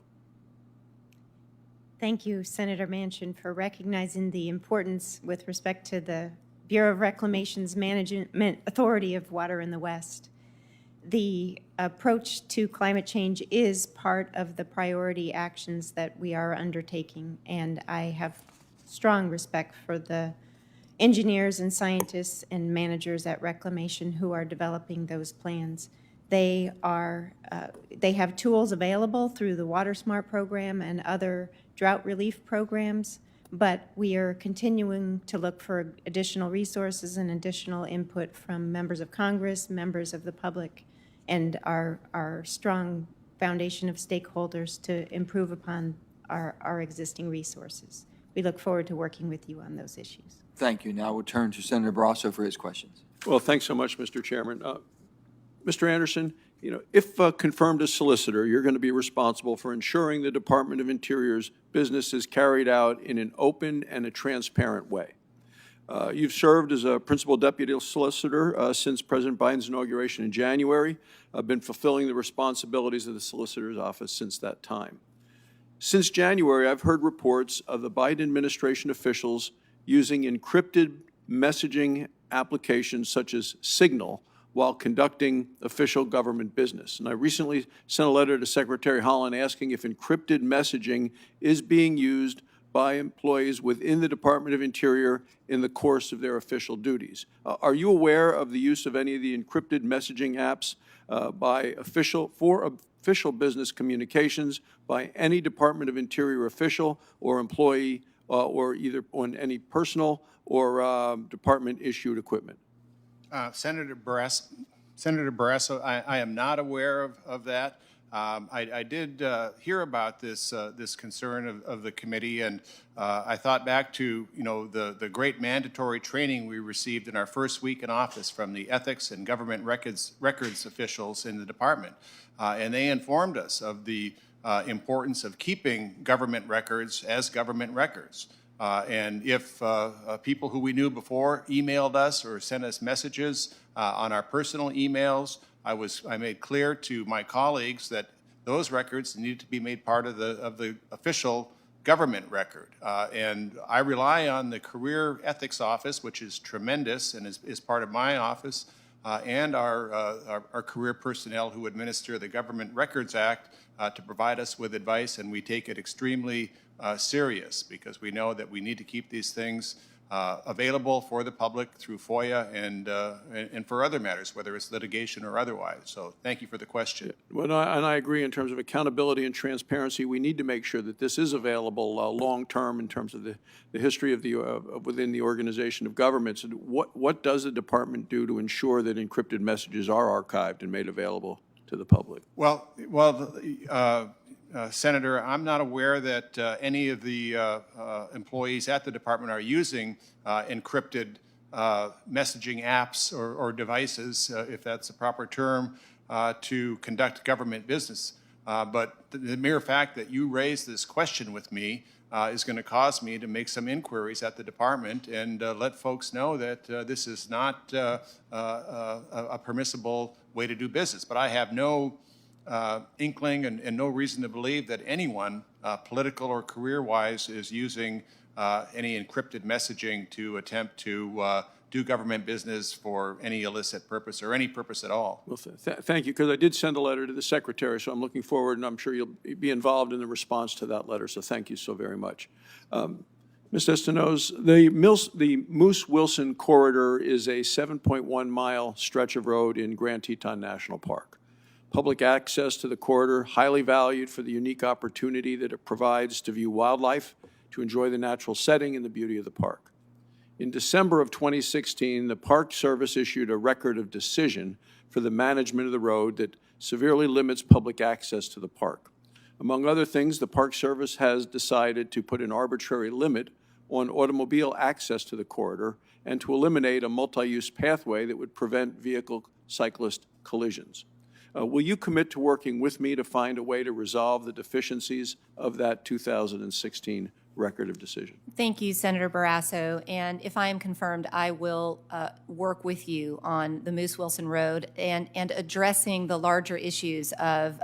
Thank you, Senator Manchin, for recognizing the importance with respect to the Bureau of Reclamation's management authority of water in the West. The approach to climate change is part of the priority actions that we are undertaking, and I have strong respect for the engineers and scientists and managers at Reclamation who are developing those plans. They have tools available through the Water Smart program and other drought relief programs, but we are continuing to look for additional resources and additional input from members of Congress, members of the public, and our strong foundation of stakeholders to improve upon our existing resources. We look forward to working with you on those issues. Thank you. Now we'll turn to Senator Barrasso for his questions. Well, thanks so much, Mr. Chairman. Mr. Anderson, if confirmed as solicitor, you're going to be responsible for ensuring the Department of Interior's business is carried out in an open and a transparent way. You've served as a principal deputy solicitor since President Biden's inauguration in January. I've been fulfilling the responsibilities of the solicitor's office since that time. Since January, I've heard reports of the Biden administration officials using encrypted messaging applications such as Signal while conducting official government business. And I recently sent a letter to Secretary Haaland asking if encrypted messaging is being used by employees within the Department of Interior in the course of their official duties. Are you aware of the use of any of the encrypted messaging apps for official business communications by any Department of Interior official or employee or either on any personal or department-issued equipment. Senator Barrasso, I am not aware of that. I did hear about this concern of the committee, and I thought back to the great mandatory training we received in our first week in office from the ethics and government records officials in the department, and they informed us of the importance of keeping government records as government records. And if people who we knew before emailed us or sent us messages on our personal emails, I made clear to my colleagues that those records needed to be made part of the official government record. And I rely on the Career Ethics Office, which is tremendous and is part of my office, and our career personnel who administer the Government Records Act to provide us with advice, and we take it extremely serious because we know that we need to keep these things available for the public through FOIA and for other matters, whether it's litigation or otherwise. So thank you for the question. Well, and I agree in terms of accountability and transparency. We need to make sure that this is available long-term in terms of the history of within the organization of governments. And what does the department do to ensure that encrypted messages are archived and made available to the public? Well, Senator, I'm not aware that any of the employees at the department are using encrypted messaging apps or devices, if that's the proper term, to conduct government business. But the mere fact that you raised this question with me is going to cause me to make some inquiries at the department and let folks know that this is not a permissible way to do business. But I have no inkling and no reason to believe that anyone, political or career-wise, is using any encrypted messaging to attempt to do government business for any illicit purpose or any purpose at all. Well, thank you, because I did send a letter to the Secretary, so I'm looking forward, and I'm sure you'll be involved in the response to that letter, so thank you so very much. Ms. Estenos, the Moose-Wilson Corridor is a 7.1-mile stretch of road in Grand Teton National Park. Public access to the corridor, highly valued for the unique opportunity that it provides to view wildlife, to enjoy the natural setting and the beauty of the park. In December of 2016, the Park Service issued a record of decision for the management of the road that severely limits public access to the park. Among other things, the Park Service has decided to put an arbitrary limit on automobile access to the corridor and to eliminate a multi-use pathway that would prevent vehicle-cyclist collisions. Will you commit to working with me to find a way to resolve the deficiencies of that 2016 record of decision? Thank you, Senator Barrasso. And if I am confirmed, I will work with you on the Moose-Wilson Road and addressing the larger issues of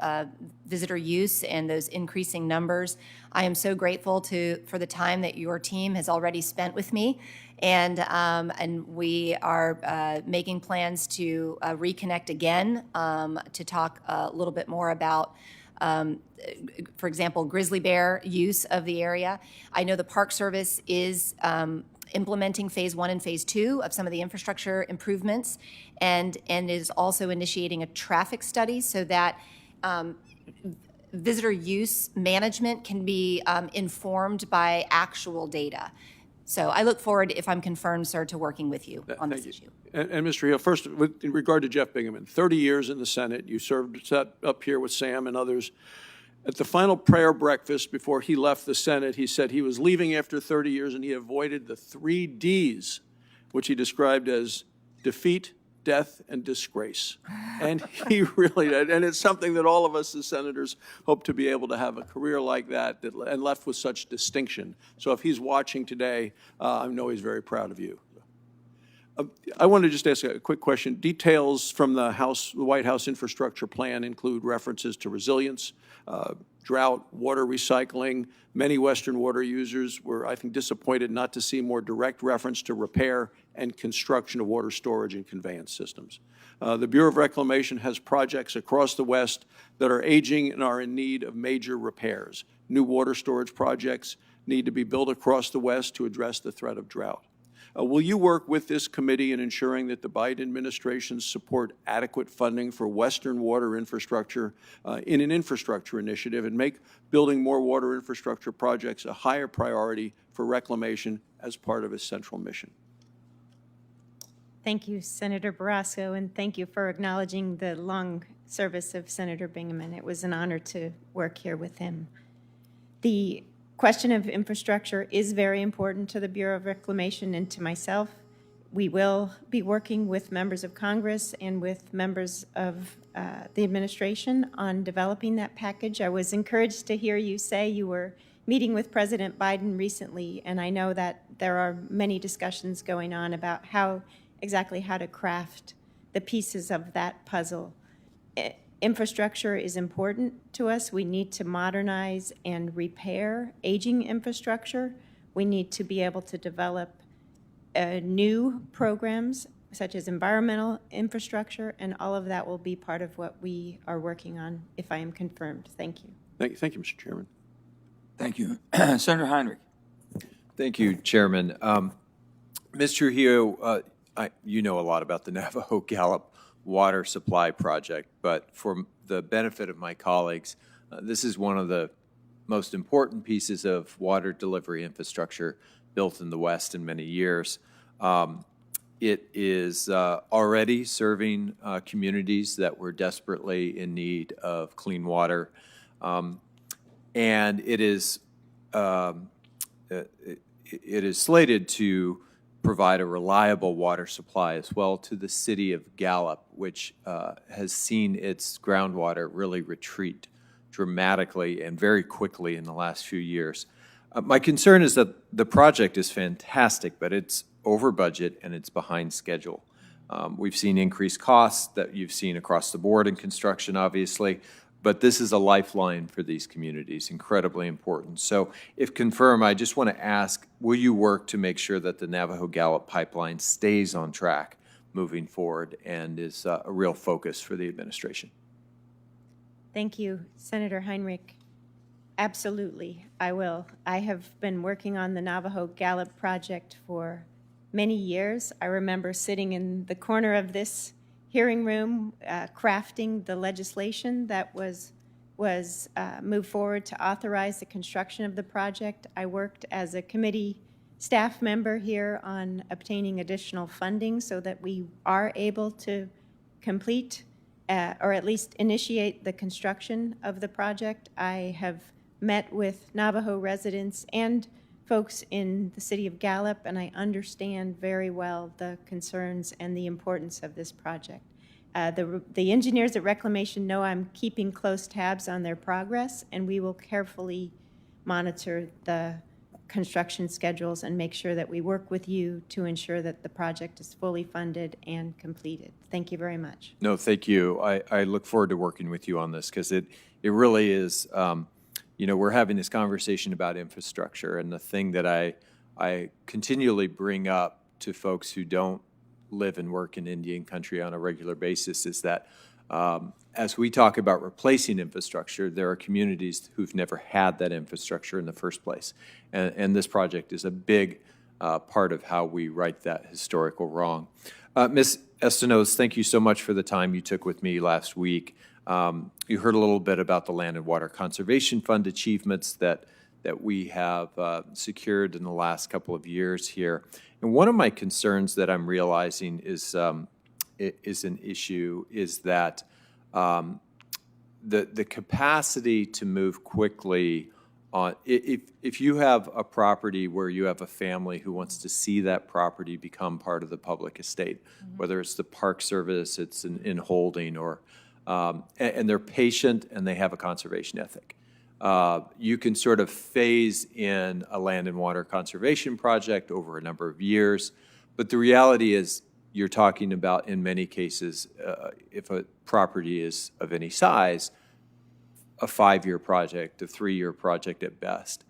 visitor use and those increasing numbers. I am so grateful for the time that your team has already spent with me. And we are making plans to reconnect again to talk a little bit more about, for example, grizzly bear use of the area. I know the Park Service is implementing Phase 1 and Phase 2 of some of the infrastructure improvements and is also initiating a traffic study so that visitor use management can be informed by actual data. So I look forward, if I'm confirmed, sir, to working with you on this issue. And Mr. Hill, first, in regard to Jeff Bingaman, 30 years in the Senate, you served up here with Sam and others. At the final prayer breakfast before he left the Senate, he said he was leaving after 30 years and he avoided the 3 Ds, which he described as defeat, death, and disgrace. And he really did. And it's something that all of us as senators hope to be able to have a career like that and left with such distinction. So if he's watching today, I know he's very proud of you. I want to just ask a quick question. Details from the White House infrastructure plan include references to resilience, drought, water recycling. Many Western water users were, I think, disappointed not to see more direct reference to repair and construction of water storage and conveyance systems. The Bureau of Reclamation has projects across the West that are aging and are in need of major repairs. New water storage projects need to be built across the West to address the threat of drought. Will you work with this committee in ensuring that the Biden administration support adequate funding for Western water infrastructure in an infrastructure initiative and make building more water infrastructure projects a higher priority for reclamation as part of its central mission? Thank you, Senator Barrasso, and thank you for acknowledging the long service of Senator Bingaman. It was an honor to work here with him. The question of infrastructure is very important to the Bureau of Reclamation and to myself. We will be working with members of Congress and with members of the administration on developing that package. I was encouraged to hear you say you were meeting with President Biden recently, and I know that there are many discussions going on about exactly how to craft the pieces of that puzzle. Infrastructure is important to us. We need to modernize and repair aging infrastructure. We need to be able to develop new programs such as environmental infrastructure, and all of that will be part of what we are working on if I am confirmed. Thank you. Thank you, Mr. Chairman. Thank you. Senator Heinrich. Thank you, Chairman. Ms. Trujillo, you know a lot about the Navajo Gallup water supply project, but for the benefit of my colleagues, this is one of the most important pieces of water delivery infrastructure built in the West in many years. It is already serving communities that were desperately in need of clean water, and it is slated to provide a reliable water supply as well to the city of Gallup, which has seen its groundwater really retreat dramatically and very quickly in the last few years. My concern is that the project is fantastic, but it's over budget and it's behind schedule. We've seen increased costs that you've seen across the board in construction, obviously, but this is a lifeline for these communities, incredibly important. So if confirmed, I just want to ask, will you work to make sure that the Navajo Gallup pipeline stays on track moving forward and is a real focus for the administration? Thank you, Senator Heinrich. Absolutely, I will. I have been working on the Navajo Gallup project for many years. I remember sitting in the corner of this hearing room, crafting the legislation that was moved forward to authorize the construction of the project. I worked as a committee staff member here on obtaining additional funding so that we are able to complete or at least initiate the construction of the project. I have met with Navajo residents and folks in the city of Gallup, and I understand very well the concerns and the importance of this project. The engineers at Reclamation know I'm keeping close tabs on their progress, and we will carefully monitor the construction schedules and make sure that we work with you to ensure that the project is fully funded and completed. Thank you very much. No, thank you. I look forward to working with you on this because it really is, you know, we're having this conversation about infrastructure, and the thing that I continually bring up to folks who don't live and work in Indian country on a regular basis is that as we talk about replacing infrastructure, there are communities who've never had that infrastructure in the first place. And this project is a big part of how we right that historical wrong. Ms. Estenos, thank you so much for the time you took with me last week. You heard a little bit about the Land and Water Conservation Fund achievements that we have secured in the last couple of years here. And one of my concerns that I'm realizing is an issue is that the capacity to move quickly on, if you have a property where you have a family who wants to see that property become part of the public estate, whether it's the Park Service, it's in holding, or and they're patient and they have a conservation ethic. You can sort of phase in a land and water conservation project over a number of years, but the reality is you're talking about, in many cases, if a property is of any size, a 5-year project, a 3-year project at best.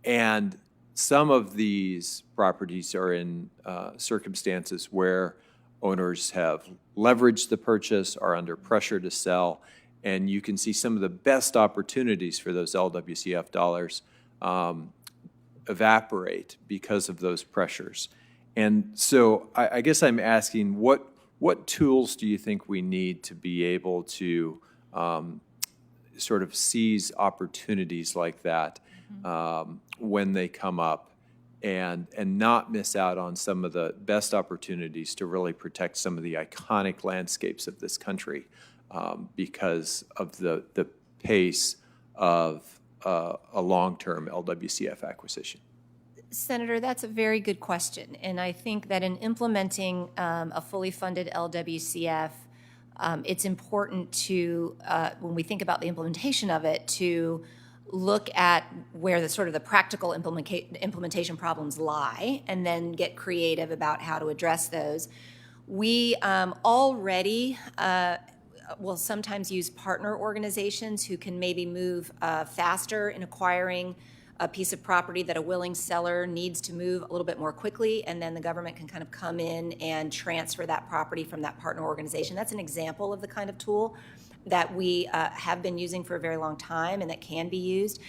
And some of these properties are in circumstances where owners have leveraged the purchase, are under pressure to sell, and you can see some of the best opportunities for those LWCF dollars evaporate because of those pressures. And so I guess I'm asking, what tools do you think we need to be able to sort of seize opportunities like that when they come up and not miss out on some of the best opportunities to really protect some of the iconic landscapes of this country because of the pace of a long-term LWCF acquisition? Senator, that's a very good question. And I think that in implementing a fully funded LWCF, it's important to, when we think about the implementation of it, to look at where the sort of the practical implementation problems lie and then get creative about how to address those. We already will sometimes use partner organizations who can maybe move faster in acquiring a piece of property that a willing seller needs to move a little bit more quickly, and then the government can kind of come in and transfer that property from that partner organization. That's an example of the kind of tool that we have been using for a very long time and that can be used.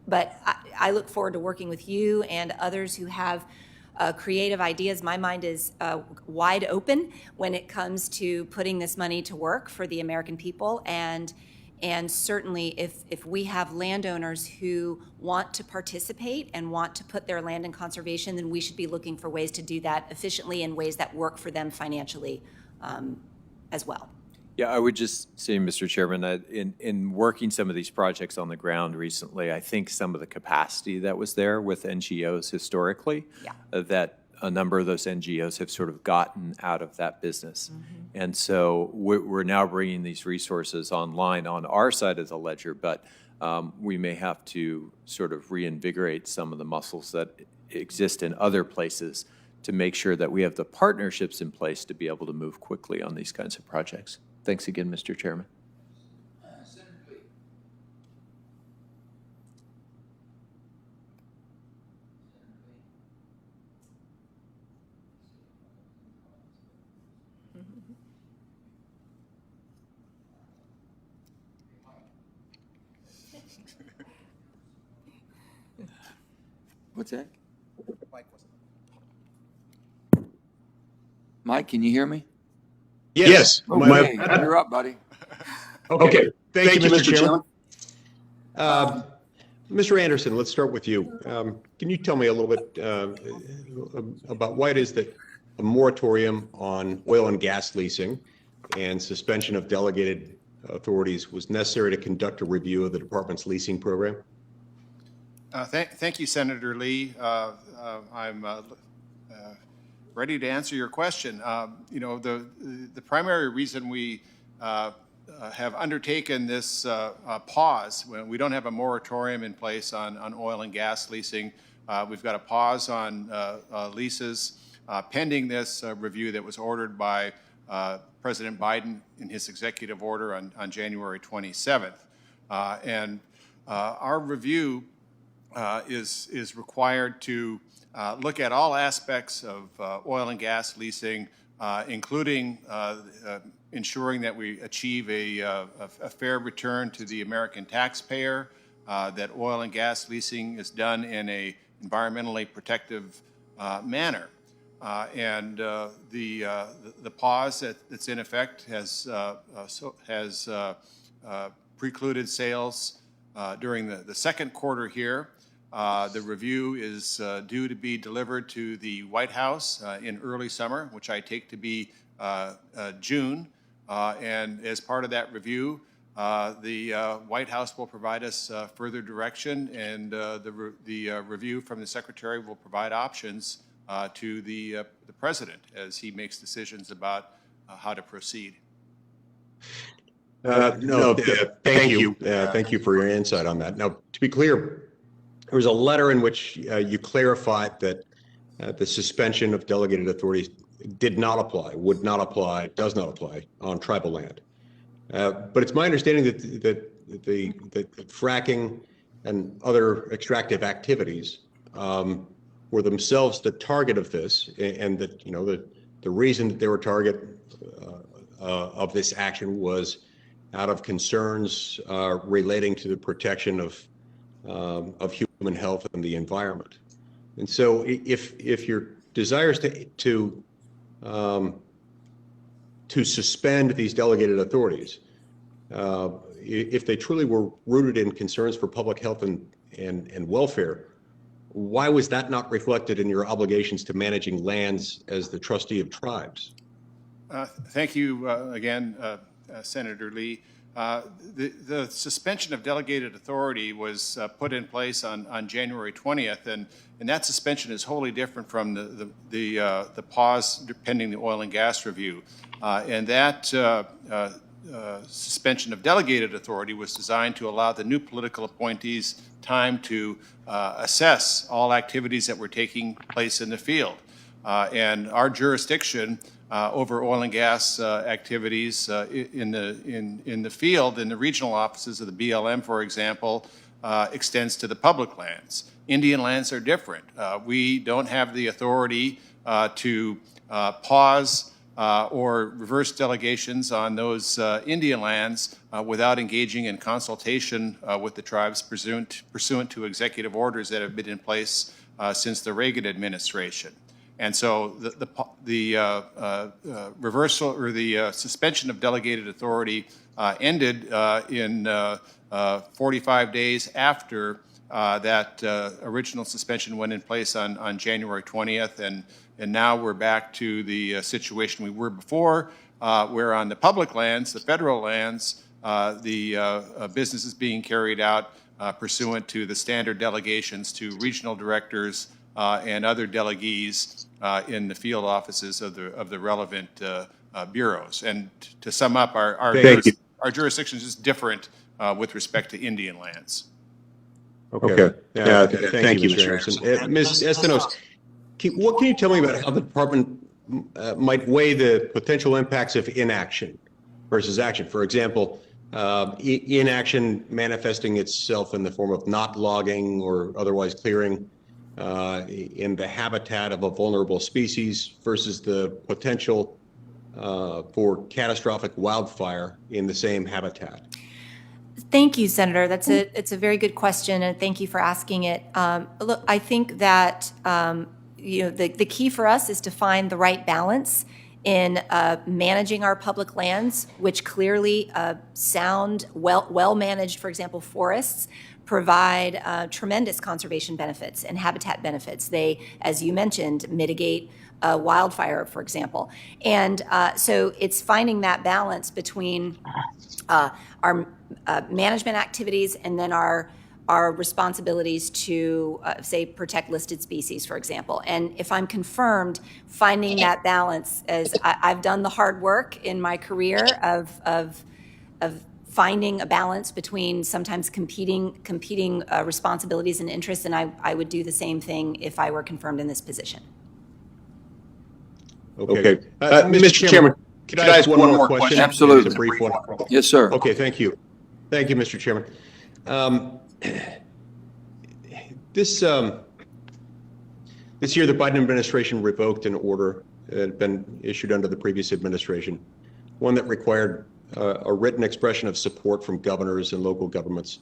But I look forward to working with you and others who have creative ideas. My mind is wide open when it comes to putting this money to work for the American people. And certainly if we have landowners who want to participate and want to put their land in conservation, then we should be looking for ways to do that efficiently in ways that work for them financially as well. Yeah, I would just say, Mr. Chairman, that in working some of these projects on the ground recently, I think some of the capacity that was there with NGOs historically, that a number of those NGOs have sort of gotten out of that business. And so we're now bringing these resources online on our side of the ledger, but we may have to sort of reinvigorate some of the muscles that exist in other places to make sure that we have the partnerships in place to be able to move quickly on these kinds of projects. Thanks again, Mr. Chairman. What's that? Mike, can you hear me? Yes. Okay, you're up, buddy. Okay. Thank you, Mr. Chairman. Mr. Anderson, let's start with you. Can you tell me a little bit about why it is that a moratorium on oil and gas leasing and suspension of delegated authorities was necessary to conduct a review of the department's leasing program? Thank you, Senator Lee. I'm ready to answer your question. You know, the primary reason we have undertaken this pause, when we don't have a moratorium in place on oil and gas leasing, we've got a pause on leases pending this review that was ordered by President Biden in his executive order on January 27th. And our review is required to look at all aspects of oil and gas leasing, including ensuring that we achieve a fair return to the American taxpayer, that oil and gas leasing is done in a environmentally protective manner. And the pause that's in effect has precluded sales during the second quarter here. The review is due to be delivered to the White House in early summer, which I take to be June. And as part of that review, the White House will provide us further direction, and the review from the Secretary will provide options to the President as he makes decisions about how to proceed. Thank you. Thank you for your insight on that. Now, to be clear, there was a letter in which you clarified that the suspension of delegated authorities did not apply, would not apply, does not apply on tribal land. But it's my understanding that the fracking and other extractive activities were themselves the target of this, and that, you know, the reason that they were target of this action was out of concerns relating to the protection of human health and the environment. And so if you're desires to suspend these delegated authorities, if they truly were rooted in concerns for public health and welfare, why was that not reflected in your obligations to managing lands as the trustee of tribes? Thank you again, Senator Lee. The suspension of delegated authority was put in place on January 20th, and that suspension is wholly different from the pause pending the oil and gas review. And that suspension of delegated authority was designed to allow the new political appointees time to assess all activities that were taking place in the field. And our jurisdiction over oil and gas activities in the field, in the regional offices of the BLM, for example, extends to the public lands. Indian lands are different. We don't have the authority to pause or reverse delegations on those Indian lands without engaging in consultation with the tribes pursuant to executive orders that have been in place since the Reagan administration. And so the reversal or the suspension of delegated authority ended in 45 days after that original suspension went in place on January 20th. And now we're back to the situation we were before, where on the public lands, the federal lands, the business is being carried out pursuant to the standard delegations to regional directors and other delegees in the field offices of the relevant bureaus. And to sum up, our jurisdiction is just different with respect to Indian lands. Okay. Thank you, Mr. Anderson. Ms. Estenos, what can you tell me about how the department might weigh the potential impacts of inaction versus action? For example, inaction manifesting itself in the form of not logging or otherwise clearing in the habitat of a vulnerable species versus the potential for catastrophic wildfire in the same habitat. Thank you, Senator. It's a very good question, and thank you for asking it. Look, I think that the key for us is to find the right balance in managing our public lands, which clearly sound well managed. For example, forests provide tremendous conservation benefits and habitat benefits. They, as you mentioned, mitigate wildfire, for example. And so it's finding that balance between our management activities and then our responsibilities to, say, protect listed species, for example. And if I'm confirmed, finding that balance, as I've done the hard work in my career of finding a balance between sometimes competing responsibilities and interests, and I would do the same thing if I were confirmed in this position. Okay. Mr. Chairman, could I ask one more question? Absolutely. It's a brief one. Yes, sir. Okay, thank you. Thank you, Mr. Chairman. This year, the Biden administration revoked an order that had been issued under the previous administration, one that required a written expression of support from governors and local governments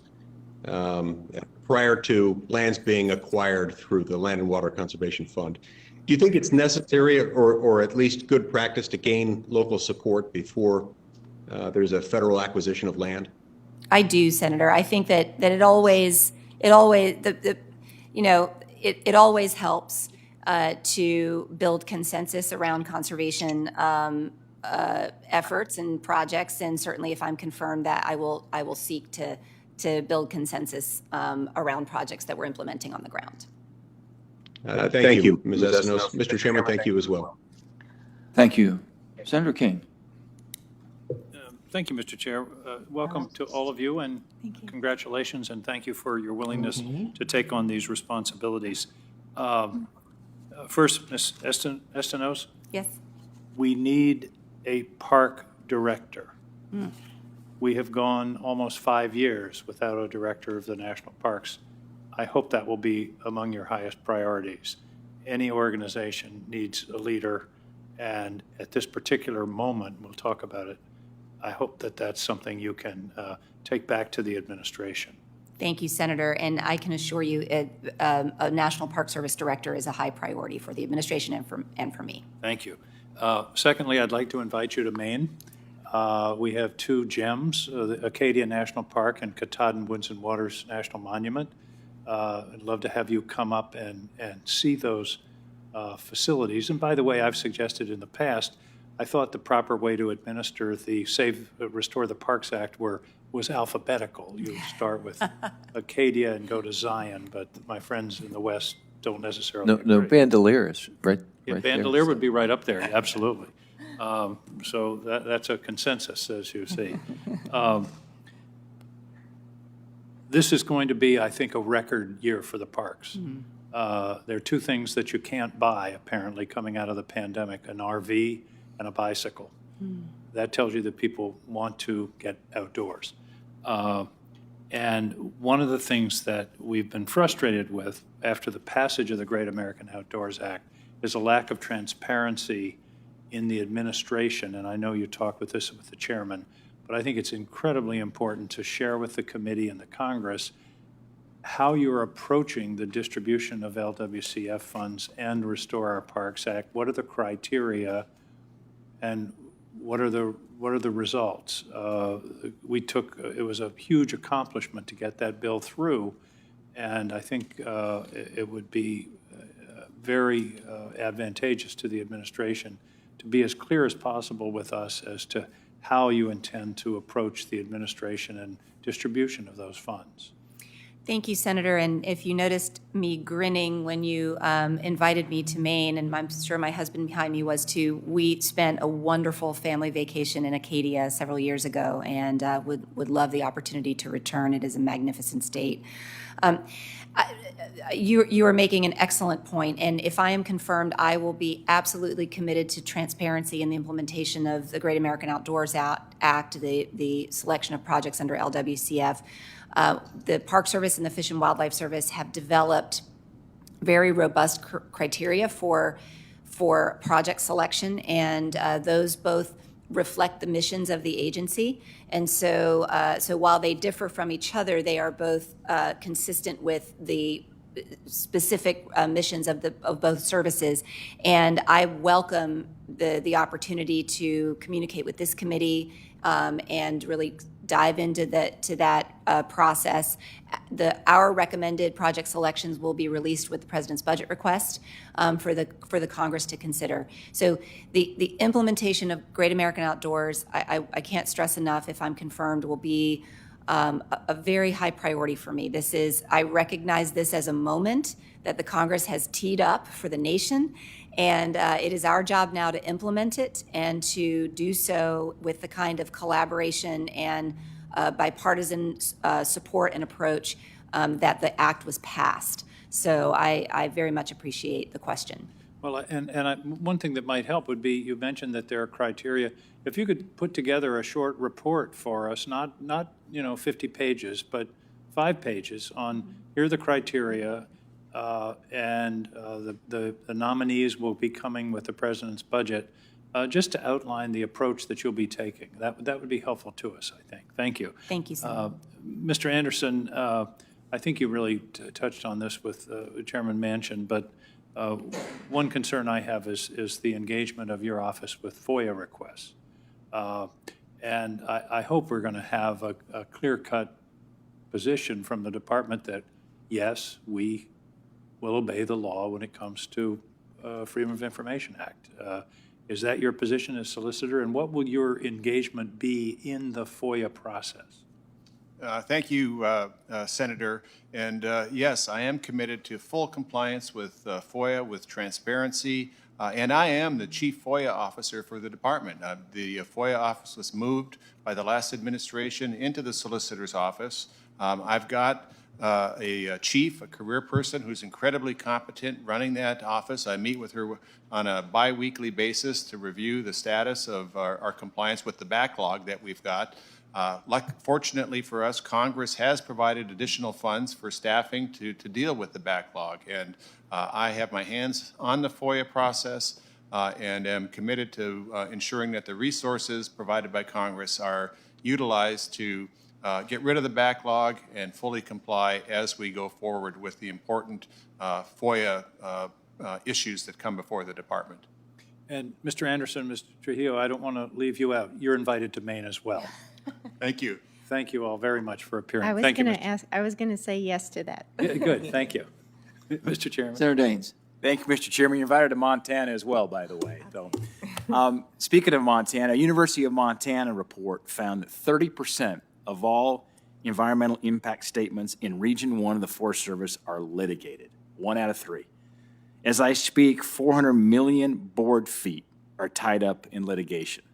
prior to lands being acquired through the Land and Water Conservation Fund. Do you think it's necessary or at least good practice to gain local support before there's a federal acquisition of land? I do, Senator. I think that it always helps to build consensus around conservation efforts and projects, and certainly if I'm confirmed that I will seek to build consensus around projects that we're implementing on the ground. Thank you, Ms. Estenos. Mr. Chairman, thank you as well. Thank you. Senator King. Thank you, Mr. Chair. Welcome to all of you, and congratulations, and thank you for your willingness to take on these responsibilities. First, Ms. Estenos. Yes. We need a park director. We have gone almost 5 years without a director of the national parks. I hope that will be among your highest priorities. Any organization needs a leader, and at this particular moment, we'll talk about it, I hope that that's something you can take back to the administration. Thank you, Senator, and I can assure you a National Park Service Director is a high priority for the administration and for me. Thank you. Secondly, I'd like to invite you to Maine. We have two gems, the Acadia National Park and Katahdin Woods and Waters National Monument. I'd love to have you come up and see those facilities. And by the way, I've suggested in the past, I thought the proper way to administer the Restore the Parks Act was alphabetical. You would start with Acadia and go to Zion, but my friends in the West don't necessarily No, agree. Bandelier is right there. Bandelier would be right up there, absolutely. So that's a consensus, as you see. This is going to be, I think, a record year for the parks. There are two things that you can't buy, apparently, coming out of the pandemic, an RV and a bicycle. That tells you that people want to get outdoors. And one of the things that we've been frustrated with after the passage of the Great American Outdoors Act is a lack of transparency in the administration. And I know you talked with this with the chairman, but I think it's incredibly important to share with the committee and the Congress how you're approaching the distribution of LWCF funds and Restore Our Parks Act. What are the criteria and what are the results? It was a huge accomplishment to get that bill through, and I think it would be very advantageous to the administration to be as clear as possible with us as to how you intend to approach the administration and distribution of those funds. Thank you, Senator. And if you noticed me grinning when you invited me to Maine, and I'm sure my husband behind me was too, we spent a wonderful family vacation in Acadia several years ago, and would love the opportunity to return. It is a magnificent state. You are making an excellent point, and if I am confirmed, I will be absolutely committed to transparency in the implementation of the Great American Outdoors Act, the selection of projects under LWCF. The Park Service and the Fish and Wildlife Service have developed very robust criteria for project selection, and those both reflect the missions of the agency. And so while they differ from each other, they are both consistent with the specific missions of both services. And I welcome the opportunity to communicate with this committee and really dive into that process. Our recommended project selections will be released with the President's budget request for the Congress to consider. So the implementation of Great American Outdoors, I can't stress enough, if I'm confirmed, will be a very high priority for me. I recognize this as a moment that the Congress has teed up for the nation, and it is our job now to implement it and to do so with the kind of collaboration and bipartisan support and approach that the act was passed. So I very much appreciate the question. Well, one thing that might help would be, you mentioned that there are criteria. If you could put together a short report for us, not 50 pages, but 5 pages on here are the criteria, and the nominees will be coming with the President's budget, just to outline the approach that you'll be taking. That would be helpful to us, I think. Thank you. Thank you, Senator. Mr. Anderson, I think you really touched on this with Chairman Manchin, but one concern I have is the engagement of your office with FOIA requests. And I hope we're going to have a clear-cut position from the department that, yes, we will obey the law when it comes to Freedom of Information Act. Is that your position as solicitor, and what will your engagement be in the FOIA process? Thank you, Senator. And yes, I am committed to full compliance with FOIA, with transparency, and I am the Chief FOIA Officer for the department. The FOIA office was moved by the last administration into the Solicitor's office. I've got a chief, a career person who's incredibly competent running that office. I meet with her on a bi-weekly basis to review the status of our compliance with the backlog that we've got. Fortunately for us, Congress has provided additional funds for staffing to deal with the backlog. And I have my hands on the FOIA process and am committed to ensuring that the resources provided by Congress are utilized to get rid of the backlog and fully comply as we go forward with the important FOIA issues that come before the department. And Mr. Anderson, Mr. Trujillo, I don't want to leave you out. You're invited to Maine as well. Thank you. Thank you all very much for appearing. I was Thank you, going to Mr. ask, I was going to say yes to that. Yeah, good, thank you. Mr. Chairman. Senator Daines. Thank you, Mr. Chairman. You're invited to Montana as well, by the way. So, speaking of Montana, a University of Montana report found that 30% of all environmental impact statements in Region 1 of the Forest Service are litigated, 1 out of 3. As I speak, 400 million board feet are tied up in litigation.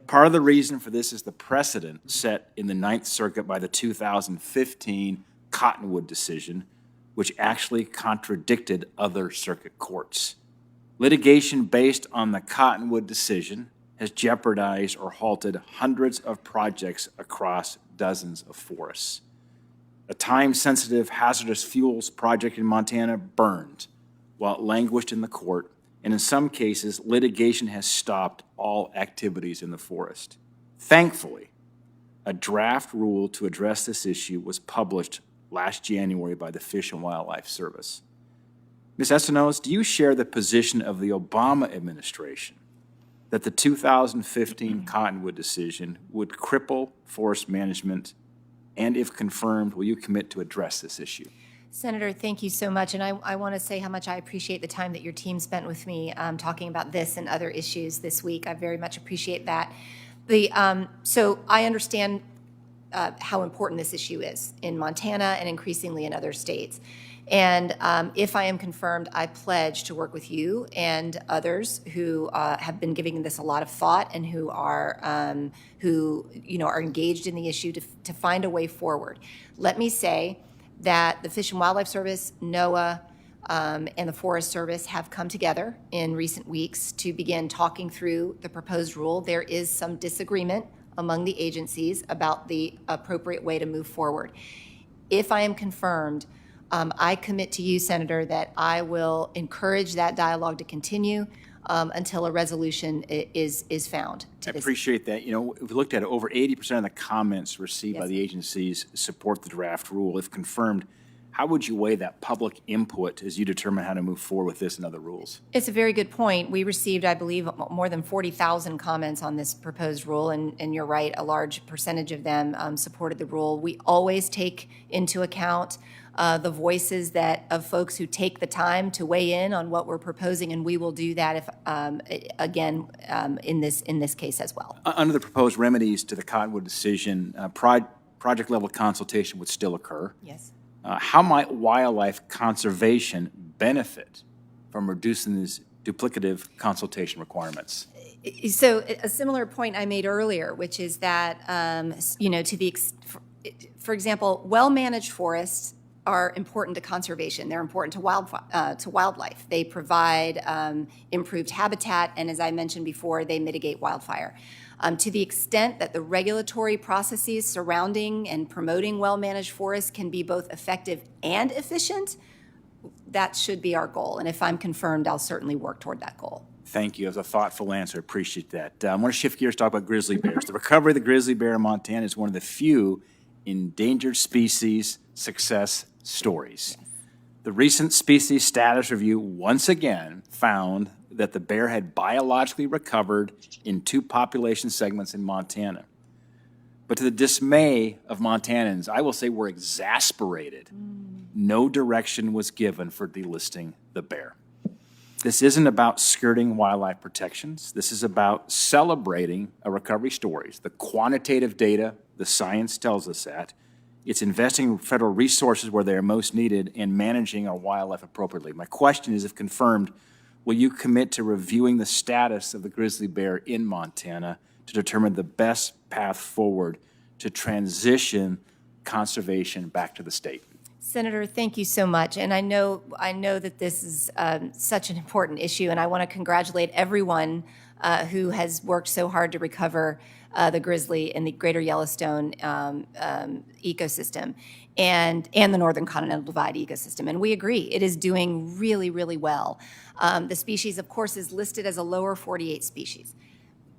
Part of the reason for this is the precedent set in the Ninth Circuit by the 2015 Cottonwood decision, which actually contradicted other circuit courts. Litigation based on the Cottonwood decision has jeopardized or halted hundreds of projects across dozens of forests. A time-sensitive hazardous fuels project in Montana burned while it languished in the court, and in some cases, litigation has stopped all activities in the forest. Thankfully, a draft rule to address this issue was published last January by the Fish and Wildlife Service. Ms. Estenos, do you share the position of the Obama administration that the 2015 Cottonwood decision would cripple forest management? And if confirmed, will you commit to address this issue? Senator, thank you so much. And I want to say how much I appreciate the time that your team spent with me talking about this and other issues this week. I very much appreciate that. So I understand how important this issue is in Montana and increasingly in other states. And if I am confirmed, I pledge to work with you and others who have been giving this a lot of thought and who are engaged in the issue to find a way forward. Let me say that the Fish and Wildlife Service, NOAA, and the Forest Service have come together in recent weeks to begin talking through the proposed rule. There is some disagreement among the agencies about the appropriate way to move forward. If I am confirmed, I commit to you, Senator, that I will encourage that dialogue to continue until a resolution is found. I appreciate that. You know, if we looked at it, over 80% of the comments received by the agencies support the draft rule. If confirmed, how would you weigh that public input as you determine how to move forward with this and other rules? It's a very good point. We received, I believe, more than 40,000 comments on this proposed rule, and you're right, a large percentage of them supported the rule. We always take into account the voices of folks who take the time to weigh in on what we're proposing, and we will do that in this case as well. Under the proposed remedies to the Cottonwood decision, project-level consultation would still occur. Yes. How might wildlife conservation benefit from reducing these duplicative consultation requirements? So a similar point I made earlier, which is that, for example, well-managed forests are important to conservation. They're important to wildlife. They provide improved habitat, and as I mentioned before, they mitigate wildfire. To the extent that the regulatory processes surrounding and promoting well-managed forests can be both effective and efficient, that should be our goal. And if I'm confirmed, I'll certainly work toward that goal. Thank you. That was a thoughtful answer. Appreciate that. I want to shift gears to talk about grizzly bears. The recovery of the grizzly bear in Montana is one of the few endangered species success stories. Yes. The recent species status review once again found that the bear had biologically recovered in 2 population segments in Montana. But to the dismay of Montanans, I will say we're exasperated. No direction was given for delisting the bear. This isn't about skirting wildlife protections. This is about celebrating a recovery stories. The quantitative data, the science tells us that. It's investing federal resources where they are most needed and managing our wildlife appropriately. My question is, if confirmed, will you commit to reviewing the status of the grizzly bear in Montana to determine the best path forward to transition conservation back to the state? Senator, thank you so much. And I know that this is such an important issue, and I want to congratulate everyone who has worked so hard to recover the grizzly in the greater Yellowstone ecosystem and the Northern Continental Divide ecosystem. And we agree, it is doing really, really well. The species, of course, is listed as a lower 48 species.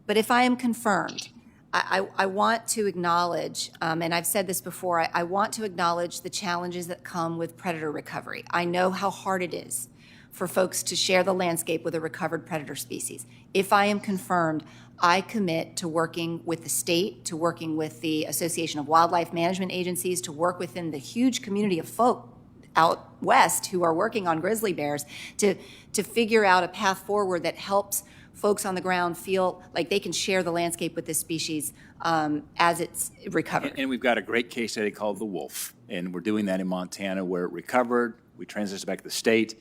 But if I am confirmed, I want to acknowledge, and I've said this before, I want to acknowledge the challenges that come with predator recovery. I know how hard it is for folks to share the landscape with a recovered predator species. If I am confirmed, I commit to working with the state, to working with the Association of Wildlife Management Agencies, to work within the huge community of folk out west who are working on grizzly bears to figure out a path forward that helps folks on the ground feel like they can share the landscape with this species as it's recovered. And we've got a great case study called the wolf, and we're doing that in Montana where it recovered. We transitioned back to the state.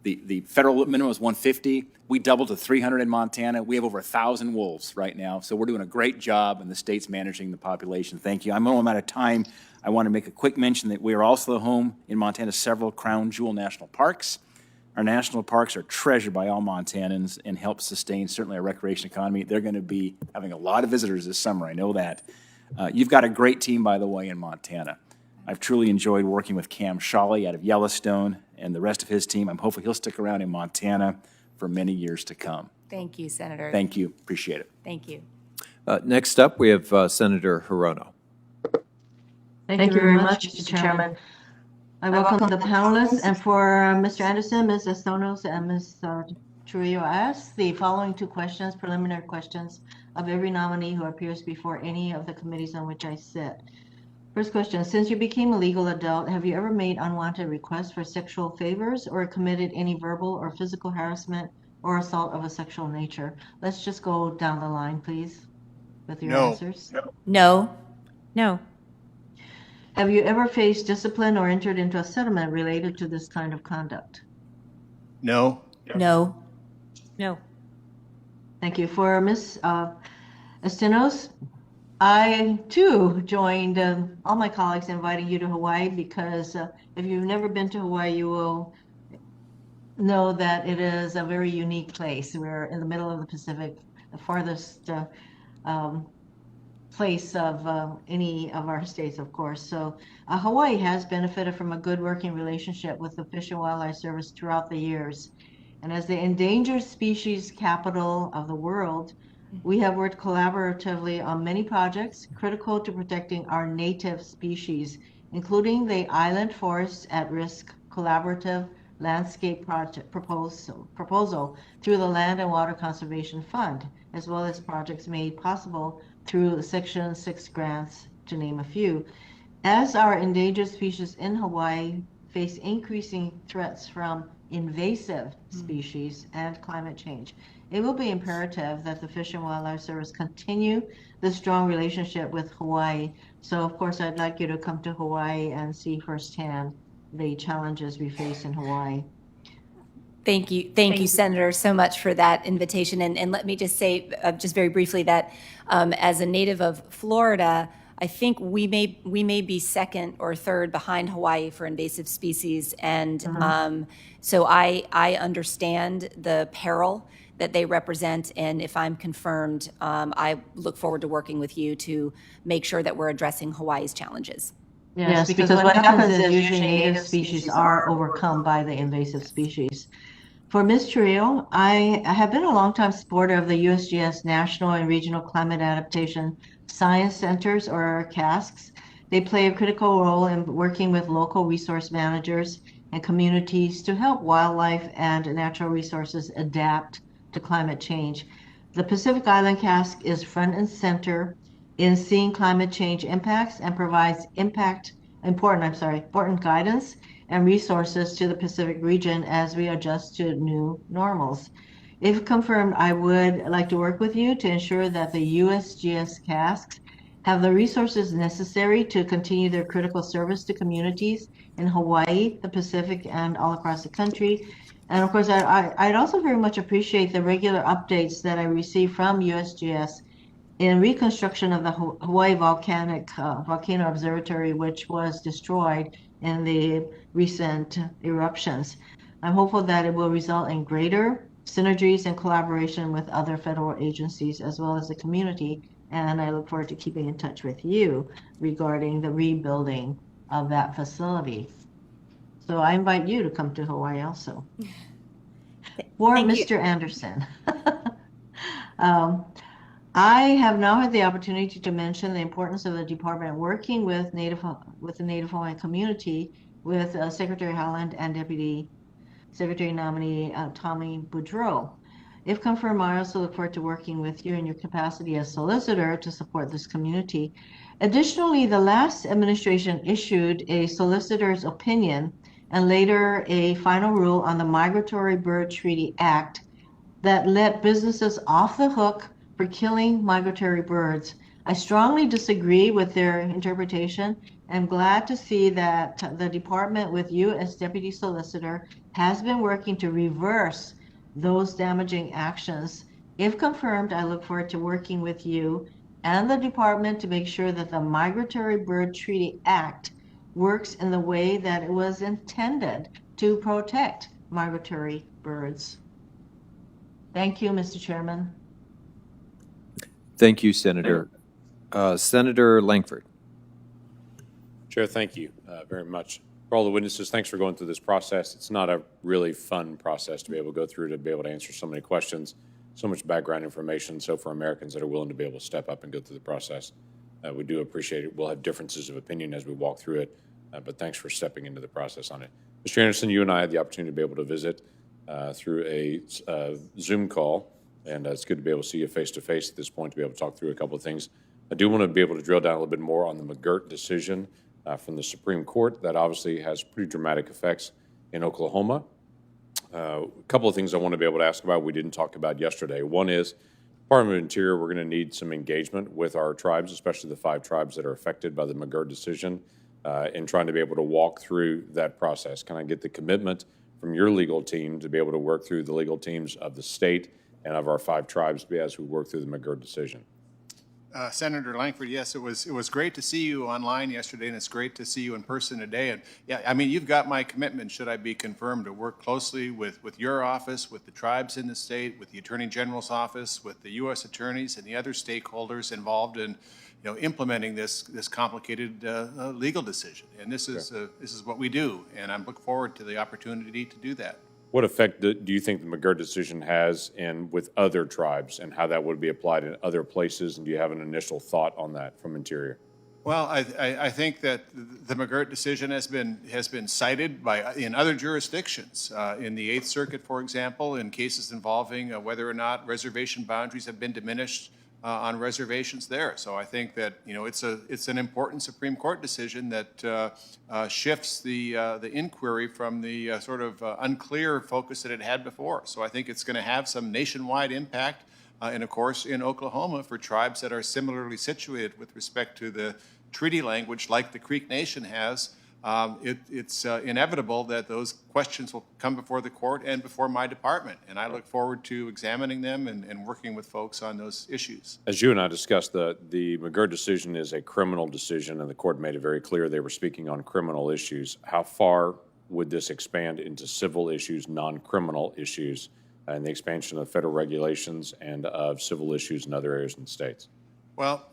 The federal minimum is 150. We doubled to 300 in Montana. We have over 1,000 wolves right now, so we're doing a great job, and the state's managing the population. Thank you. I'm almost out of time. I want to make a quick mention that we are also home in Montana several crown jewel national parks. Our national parks are treasured by all Montanans and help sustain certainly our recreation economy. They're going to be having a lot of visitors this summer. I know that. You've got a great team, by the way, in Montana. I've truly enjoyed working with Cam Shawley out of Yellowstone and the rest of his team. I'm hopeful he'll stick around in Montana for many years to come. Thank you, Senator. Thank you. Appreciate it. Thank you. Next up, we have Senator Hirono. Thank you very much, Mr. Chairman. I welcome the panelists, and for Mr. Anderson, Ms. Estonos, and Ms. Trujillo, I ask the following two questions, preliminary questions, of every nominee who appears before any of the committees on which I sit. First question, since you became a legal adult, have you ever made unwanted requests for sexual favors or committed any verbal or physical harassment or assault of a sexual nature? Let's just go down the line, please, with your answers. No. No. Have you ever faced discipline or entered into a settlement related to this kind of conduct? No. No. No. Thank you. For Ms. Estenos, I too joined all my colleagues inviting you to Hawaii because if you've never been to Hawaii, you will know that it is a very unique place. We're in the middle of the Pacific, the farthest place of any of our states, of course. So Hawaii has benefited from a good working relationship with the Fish and Wildlife Service throughout the years. And as the endangered species capital of the world, we have worked collaboratively on many projects critical to protecting our native species, including the Island Forest at Risk Collaborative Landscape Project proposal through the Land and Water Conservation Fund, as well as projects made possible through the Section 6 grants, to name a few. As our endangered species in Hawaii face increasing threats from invasive species and climate change, it will be imperative that the Fish and Wildlife Service continue the strong relationship with Hawaii. So, of course, I'd like you to come to Hawaii and see firsthand the challenges we face in Hawaii. Thank you. Thank you, Senator, so much for that invitation. And let me just say, just very briefly, that as a native of Florida, I think we may be second or third behind Hawaii for invasive species. And so I understand the peril that they represent. And if I'm confirmed, I look forward to working with you to make sure that we're addressing Hawaii's challenges. Yes, because what happens is usually native species are overcome by the invasive species. For Ms. Trujillo, I have been a longtime supporter of the USGS National and Regional Climate Adaptation Science Centers, or CASCs. They play a critical role in working with local resource managers and communities to help wildlife and natural resources adapt to climate change. The Pacific Island CASC is front and center in seeing climate change impacts and provides important guidance and resources to the Pacific region as we adjust to new normals. If confirmed, I would like to work with you to ensure that the USGS CASCs have the resources necessary to continue their critical service to communities in Hawaii, the Pacific, and all across the country. And of course, I'd also very much appreciate the regular updates that I receive from USGS in reconstruction of the Hawaii Volcano Observatory, which was destroyed in the recent eruptions. I'm hopeful that it will result in greater synergies and collaboration with other federal agencies as well as the community. And I look forward to keeping in touch with you regarding the rebuilding of that facility. So I invite you to come to Hawaii also. For Mr. Anderson. I have now had the opportunity to mention the importance of the department working with the Native Hawaiian community, with Secretary Howland and Deputy Secretary nominee Tommy Boudreau. If confirmed, I also look forward to working with you in your capacity as solicitor to support this community. Additionally, the last administration issued a solicitor's opinion and later a final rule on the Migratory Bird Treaty Act that let businesses off the hook for killing migratory birds. I strongly disagree with their interpretation. I'm glad to see that the department, with you as Deputy Solicitor, has been working to reverse those damaging actions. If confirmed, I look forward to working with you and the department to make sure that the Migratory Bird Treaty Act works in the way that it was intended to protect migratory birds. Thank you, Mr. Chairman. Thank you, Senator. Senator Langford. Chair, thank you very much. For all the witnesses, thanks for going through this process. It's not a really fun process to be able to go through, to be able to answer so many questions, so much background information. So for Americans that are willing to be able to step up and go through the process, we do appreciate it. We'll have differences of opinion as we walk through it, but thanks for stepping into the process on it. Mr. Anderson, you and I had the opportunity to be able to visit through a Zoom call, and it's good to be able to see you face-to-face at this point to be able to talk through a couple of things. I do want to be able to drill down a little bit more on the McGirt decision from the Supreme Court. That obviously has pretty dramatic effects in Oklahoma. A couple of things I want to be able to ask about we didn't talk about yesterday. One is, Department of Interior, we're going to need some engagement with our tribes, especially the 5 tribes that are affected by the McGirt decision, in trying to be able to walk through that process. Can I get the commitment from your legal team to be able to work through the legal teams of the state and of our 5 tribes as we work through the McGirt decision? Senator Langford, yes, it was great to see you online yesterday, and it's great to see you in person today. And yeah, I mean, you've got my commitment, should I be confirmed, to work closely with your office, with the tribes in the state, with the Attorney General's office, with the U.S. attorneys and the other stakeholders involved in, implementing this complicated legal decision. And this is what we do, and I look forward to the opportunity to do that. What effect do you think the McGirt decision has with other tribes, and how that would be applied in other places? And do you have an initial thought on that from Interior? Well, I think that the McGirt decision has been cited in other jurisdictions, in the Eighth Circuit, for example, in cases involving whether or not reservation boundaries have been diminished on reservations there. So I think that it's an important Supreme Court decision that shifts the inquiry from the sort of unclear focus that it had before. So I think it's going to have some nationwide impact, and of course in Oklahoma for tribes that are similarly situated with respect to the treaty language, like the Creek Nation has. It's inevitable that those questions will come before the court and before my department, and I look forward to examining them and working with folks on those issues. As you and I discussed, the McGirt decision is a criminal decision, and the court made it very clear they were speaking on criminal issues. How far would this expand into civil issues, non-criminal issues, and the expansion of federal regulations and of civil issues in other areas in the states? Well,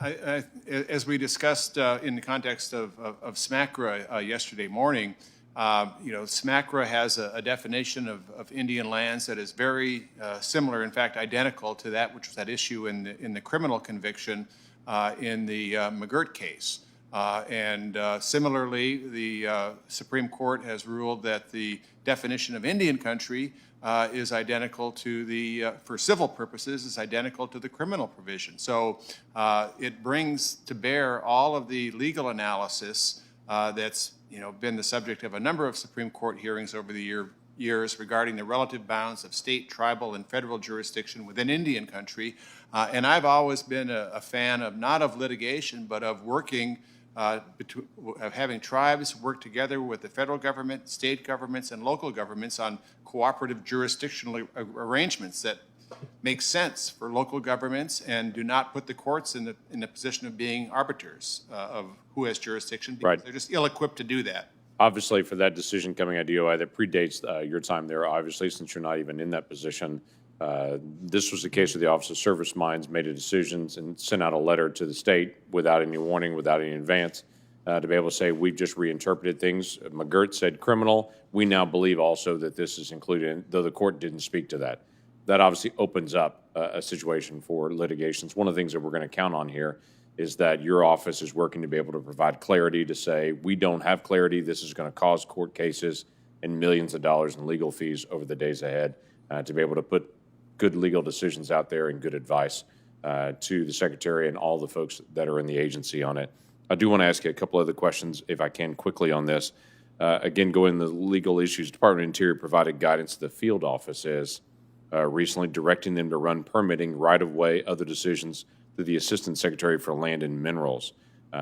as we discussed in the context of SMACRA yesterday morning, SMACRA has a definition of Indian lands that is very similar, in fact, identical to that which was at issue in the criminal conviction in the McGirt case. And similarly, the Supreme Court has ruled that the definition of Indian country is identical to for civil purposes, is identical to the criminal provision. So it brings to bear all of the legal analysis that's been the subject of a number of Supreme Court hearings over the years regarding the relative bounds of state, tribal, and federal jurisdiction within Indian country. And I've always been a fan of not of litigation, but of working of having tribes work together with the federal government, state governments, and local governments on cooperative jurisdictional arrangements that make sense for local governments and do not put the courts in the position of being arbiters of who has jurisdiction, because Right. they're just ill-equipped to do that. Obviously, for that decision coming out of DOI that predates your time there, obviously, since you're not even in that position, this was the case where the Office of Service Mines made a decision and sent out a letter to the state without any warning, without any advance, to be able to say, we've just reinterpreted things. McGirt said criminal. We now believe also that this is included, though the court didn't speak to that. that obviously opens up a situation for litigations. One of the things that we're going to count on here is that your office is working to be able to provide clarity to say, we don't have clarity, this is going to cause court cases and millions of dollars in legal fees over the days ahead, to be able to put good legal decisions out there and good advice to the Secretary and all the folks that are in the agency on it. I do want to ask you a couple other questions, if I can, quickly on this. Again, going to the legal issues, Department of Interior provided guidance to the field offices recently, directing them to run permitting, right-of-way, other decisions through the Assistant Secretary for Land and Minerals.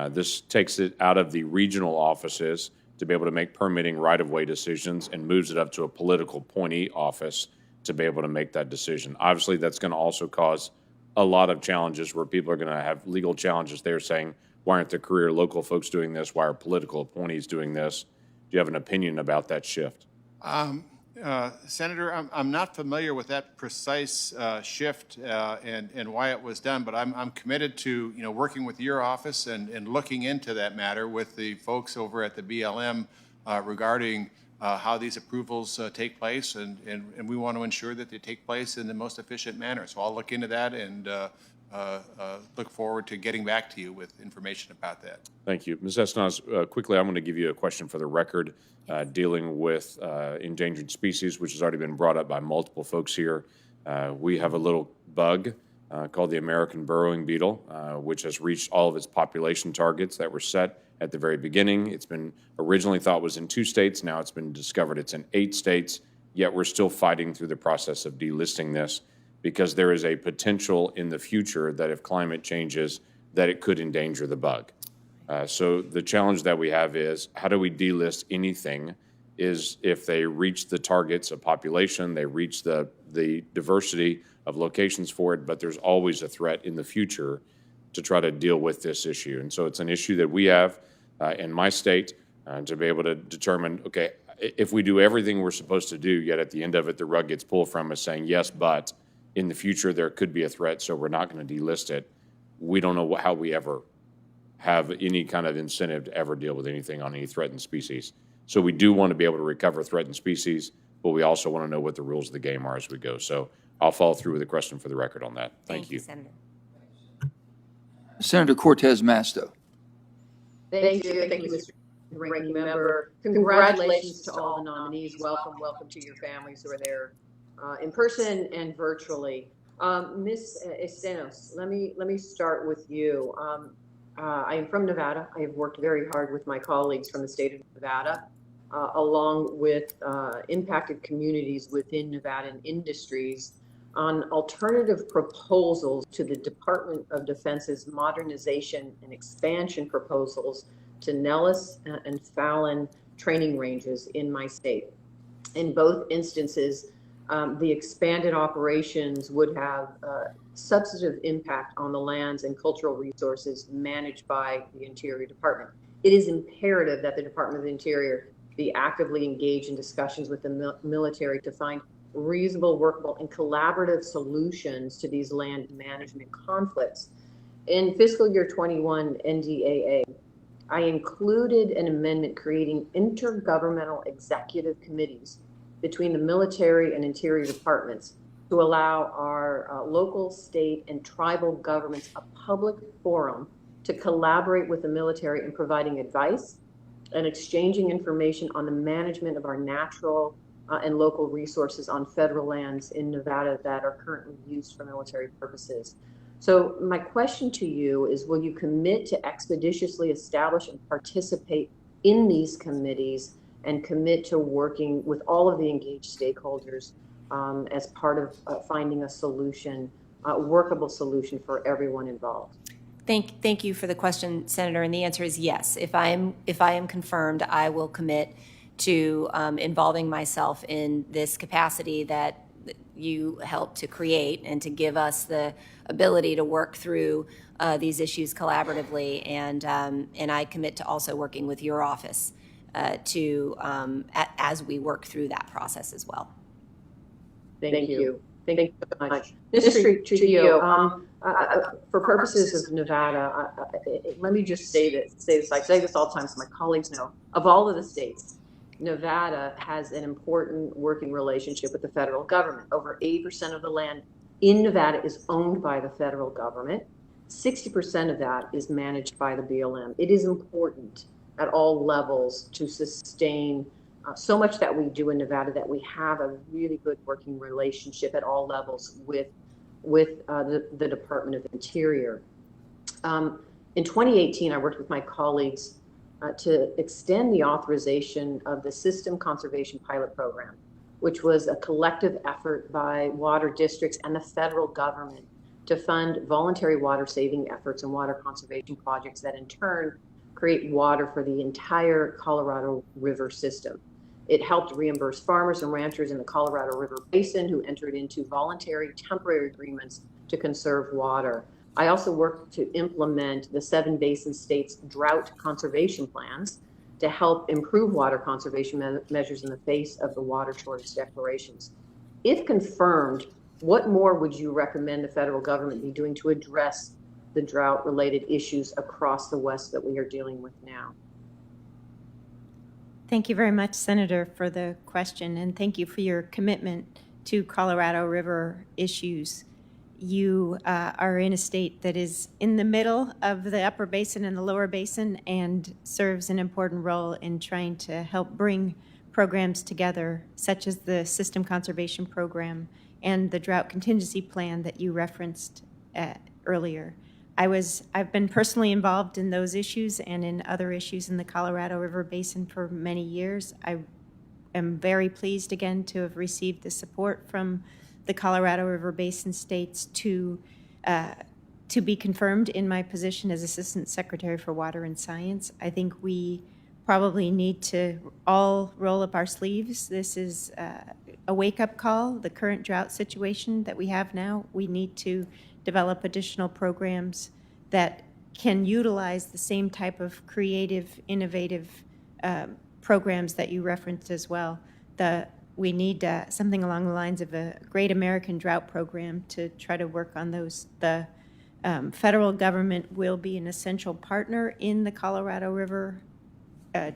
This takes it out of the regional offices to be able to make permitting right-of-way decisions and moves it up to a political appointee office to be able to make that decision. Obviously, that's going to also cause a lot of challenges where people are going to have legal challenges there saying, why aren't the career local folks doing this? Why are political appointees doing this? Do you have an opinion about that shift? Senator, I'm not familiar with that precise shift and why it was done, but I'm committed to working with your office and looking into that matter with the folks over at the BLM regarding how these approvals take place, and we want to ensure that they take place in the most efficient manner. So I'll look into that and look forward to getting back to you with information about that. Thank you. Ms. Estenos, quickly, I'm going to give you a question for the record dealing with endangered species, which has already been brought up by multiple folks here. We have a little bug called the American burrowing beetle, which has reached all of its population targets that were set at the very beginning. It's been originally thought was in 2 states. Now it's been discovered it's in 8 states, yet we're still fighting through the process of delisting this because there is a potential in the future that if climate changes, that it could endanger the bug. So the challenge that we have is how do we delist anything is if they reach the targets of population, they reach the diversity of locations for it, but there's always a threat in the future to try to deal with this issue. And so it's an issue that we have in my state to be able to determine, okay, if we do everything we're supposed to do, yet at the end of it, the rug gets pulled from us saying, yes, but in the future, there could be a threat, so we're not going to delist it. We don't know how we ever have any kind of incentive to ever deal with anything on any threatened species. So we do want to be able to recover threatened species, but we also want to know what the rules of the game are as we go. So I'll follow through with a question for the record on that. Thank you. Senator. Senator Cortez Masto. Thank you, Mr. Ranking Member. Congratulations to all the nominees. Welcome to your families who are there in person and virtually. Ms. Estenos, let me start with you. I am from Nevada. I have worked very hard with my colleagues from the state of Nevada, along with impacted communities within Nevadan industries on alternative proposals to the Department of Defense's modernization and expansion proposals to Nellis and Fallon training ranges in my state. In both instances, the expanded operations would have substantive impact on the lands and cultural resources managed by the Interior Department. It is imperative that the Department of the Interior be actively engaged in discussions with the military to find reasonable, workable, and collaborative solutions to these land management conflicts. In fiscal year 21 NDAA, I included an amendment creating intergovernmental executive committees between the military and interior departments to allow our local, state, and tribal governments a public forum to collaborate with the military in providing advice and exchanging information on the management of our natural and local resources on federal lands in Nevada that are currently used for military purposes. So my question to you is, will you commit to expeditiously establish and participate in these committees and commit to working with all of the engaged stakeholders as part of finding a solution, a workable solution for everyone involved? Thank you for the question, Senator. And the answer is yes. If I am confirmed, I will commit to involving myself in this capacity that you helped to create and to give us the ability to work through these issues collaboratively. And I commit to also working with your office as we work through that process as well. Thank you. Thank you so much. Mr. Trujillo, for purposes of Nevada, let me just say this. I say this all the time so my colleagues know. Of all of the states, Nevada has an important working relationship with the federal government. Over 80% of the land in Nevada is owned by the federal government. 60% of that is managed by the BLM. It is important at all levels to sustain so much that we do in Nevada, that we have a really good working relationship at all levels with the Department of Interior. In 2018, I worked with my colleagues to extend the authorization of the System Conservation Pilot Program, which was a collective effort by water districts and the federal government to fund voluntary water saving efforts and water conservation projects that in turn create water for the entire Colorado River system. It helped reimburse farmers and ranchers in the Colorado River Basin who entered into voluntary temporary agreements to conserve water. I also worked to implement the 7 basin states' drought conservation plans to help improve water conservation measures in the face of the water shortage declarations. If confirmed, what more would you recommend the federal government be doing to address the drought-related issues across the West that we are dealing with now? Thank you very much, Senator, for the question, and thank you for your commitment to Colorado River issues. You are in a state that is in the middle of the upper basin and the lower basin and serves an important role in trying to help bring programs together, such as the System Conservation Program and the Drought Contingency Plan that you referenced earlier. I've been personally involved in those issues and in other issues in the Colorado River Basin for many years. I am very pleased again to have received the support from the Colorado River Basin states to be confirmed in my position as Assistant Secretary for Water and Science. I think we probably need to all roll up our sleeves. This is a wake-up call, the current drought situation that we have now. We need to develop additional programs that can utilize the same type of creative, innovative programs that you referenced as well. We need something along the lines of a Great American Drought Program to try to work on those. The federal government will be an essential partner in the Colorado River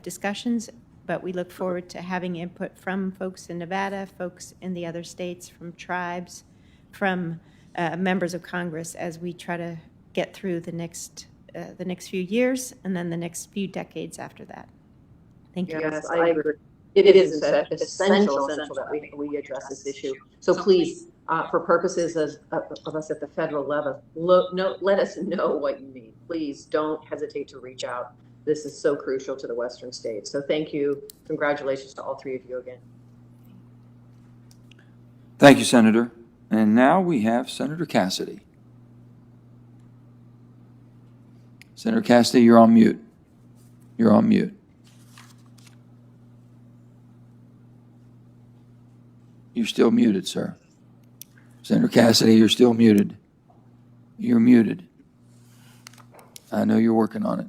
discussions, but we look forward to having input from folks in Nevada, folks in the other states, from tribes, from members of Congress as we try to get through the next few years and then the next few decades after that. Thank you. Yes, I agree. It is essential that we address this issue. So please, for purposes of us at the federal level, let us know what you need. Please don't hesitate to reach out. This is so crucial to the Western states. So thank you. Congratulations to all 3 of you again. Thank you, Senator. And now we have Senator Cassidy. Senator Cassidy, you're on mute. You're on mute. You're still muted, sir. Senator Cassidy, you're still muted. You're muted. I know you're working on it.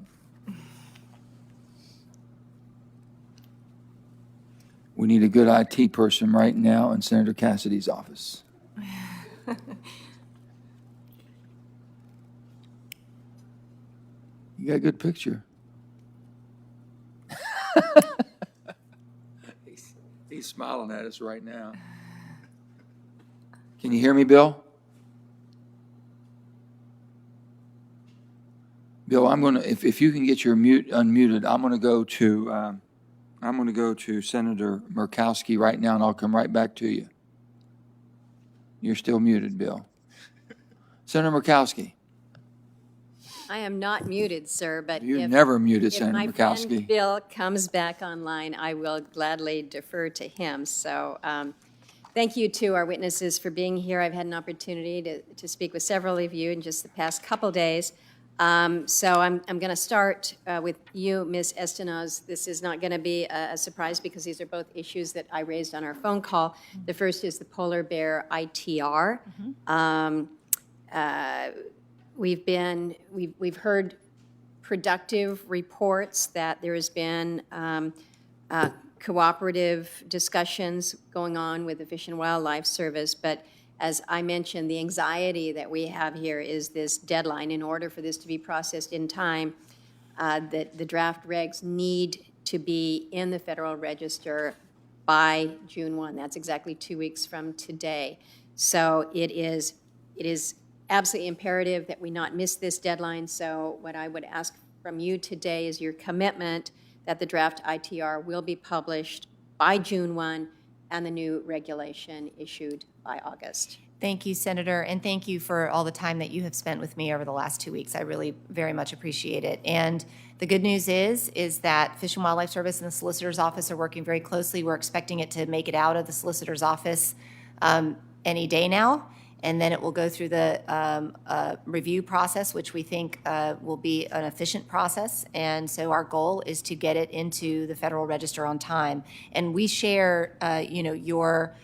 We need a good IT person right now in Senator Cassidy's office. You got a good picture. He's smiling at us right now. Can you hear me, Bill? Bill, I'm going to, if you can get your mute unmuted, I'm going to go to Senator Murkowski right now, and I'll come right back to you. You're still muted, Bill. Senator Murkowski. I am not muted, sir, but You're never muted, if Senator my Murkowski. friend Bill comes back online, I will gladly defer to him. So thank you to our witnesses for being here. I've had an opportunity to speak with several of you in just the past couple days. So I'm going to start with you, Ms. Estenoz. This is not going to be a surprise because these are both issues that I raised on our phone call. The first is the polar bear ITR. We've heard productive reports that there has been cooperative discussions going on with the Fish and Wildlife Service, but as I mentioned, the anxiety that we have here is this deadline. In order for this to be processed in time, that the draft regs need to be in the Federal Register by June 1. That's exactly 2 weeks from today. So it is absolutely imperative that we not miss this deadline. So what I would ask from you today is your commitment that the draft ITR will be published by June 1 and the new regulation issued by August. Thank you, Senator, and thank you for all the time that you have spent with me over the last 2 weeks. I really very much appreciate it. And the good news is that Fish and Wildlife Service and the Solicitor's Office are working very closely. We're expecting it to make it out of the Solicitor's Office any day now, and then it will go through the review process, which we think will be an efficient process. And so our goal is to get it into the Federal Register on time. And we share, your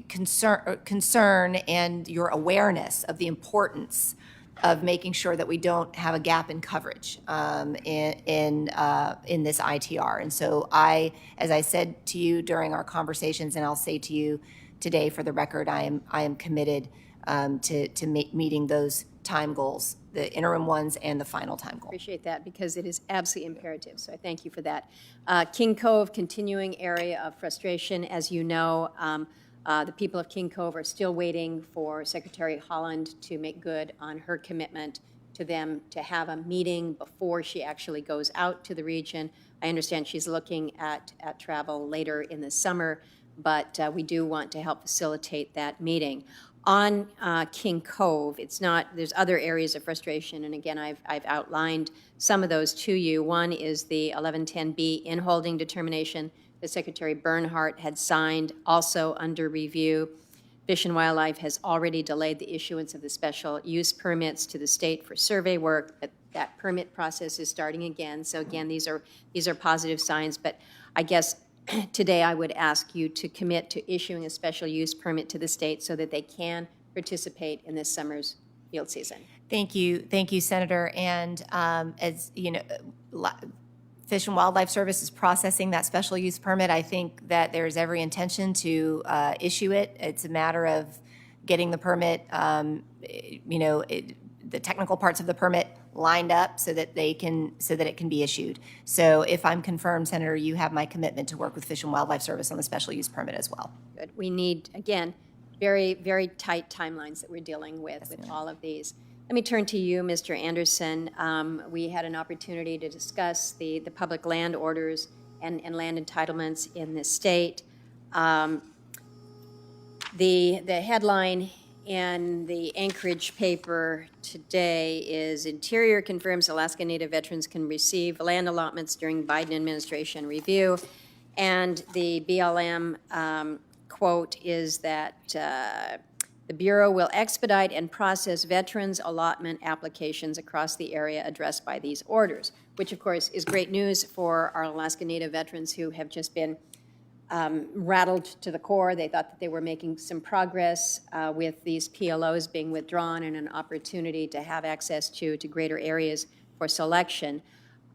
concern and your awareness of the importance of making sure that we don't have a gap in coverage in this ITR. And so as I said to you during our conversations, and I'll say to you today for the record, I am committed to meeting those time goals, the interim ones and the final time goal. Appreciate that because it is absolutely imperative. So I thank you for that. King Cove, continuing area of frustration. As you know, the people of King Cove are still waiting for Secretary Holland to make good on her commitment to them to have a meeting before she actually goes out to the region. I understand she's looking at travel later in the summer, but we do want to help facilitate that meeting. On King Cove, there's other areas of frustration, and again, I've outlined some of those to you. One is the 1110B in-holding determination that Secretary Bernhardt had signed, also under review. Fish and Wildlife has already delayed the issuance of the special use permits to the state for survey work, but that permit process is starting again. So again, these are positive signs, but I guess today I would ask you to commit to issuing a special use permit to the state so that they can participate in this summer's field season. Thank you, Senator. And as you know, Fish and Wildlife Service is processing that special use permit. I think that there's every intention to issue it. It's a matter of getting the permit, the technical parts of the permit lined up so that it can be issued. So if I'm confirmed, Senator, you have my commitment to work with Fish and Wildlife Service on the special use permit as well. Good. We need, again, very, very tight timelines that we're dealing with all of these. Let me turn to you, Mr. Anderson. We had an opportunity to discuss the public land orders and land entitlements in this state. The headline in the Anchorage paper today is Interior confirms Alaska Native veterans can receive land allotments during Biden administration review. And the BLM quote is that the Bureau will expedite and process veterans' allotment applications across the area addressed by these orders, which of course is great news for our Alaska Native veterans who have just been rattled to the core. They thought that they were making some progress with these PLOs being withdrawn and an opportunity to have access to greater areas for selection.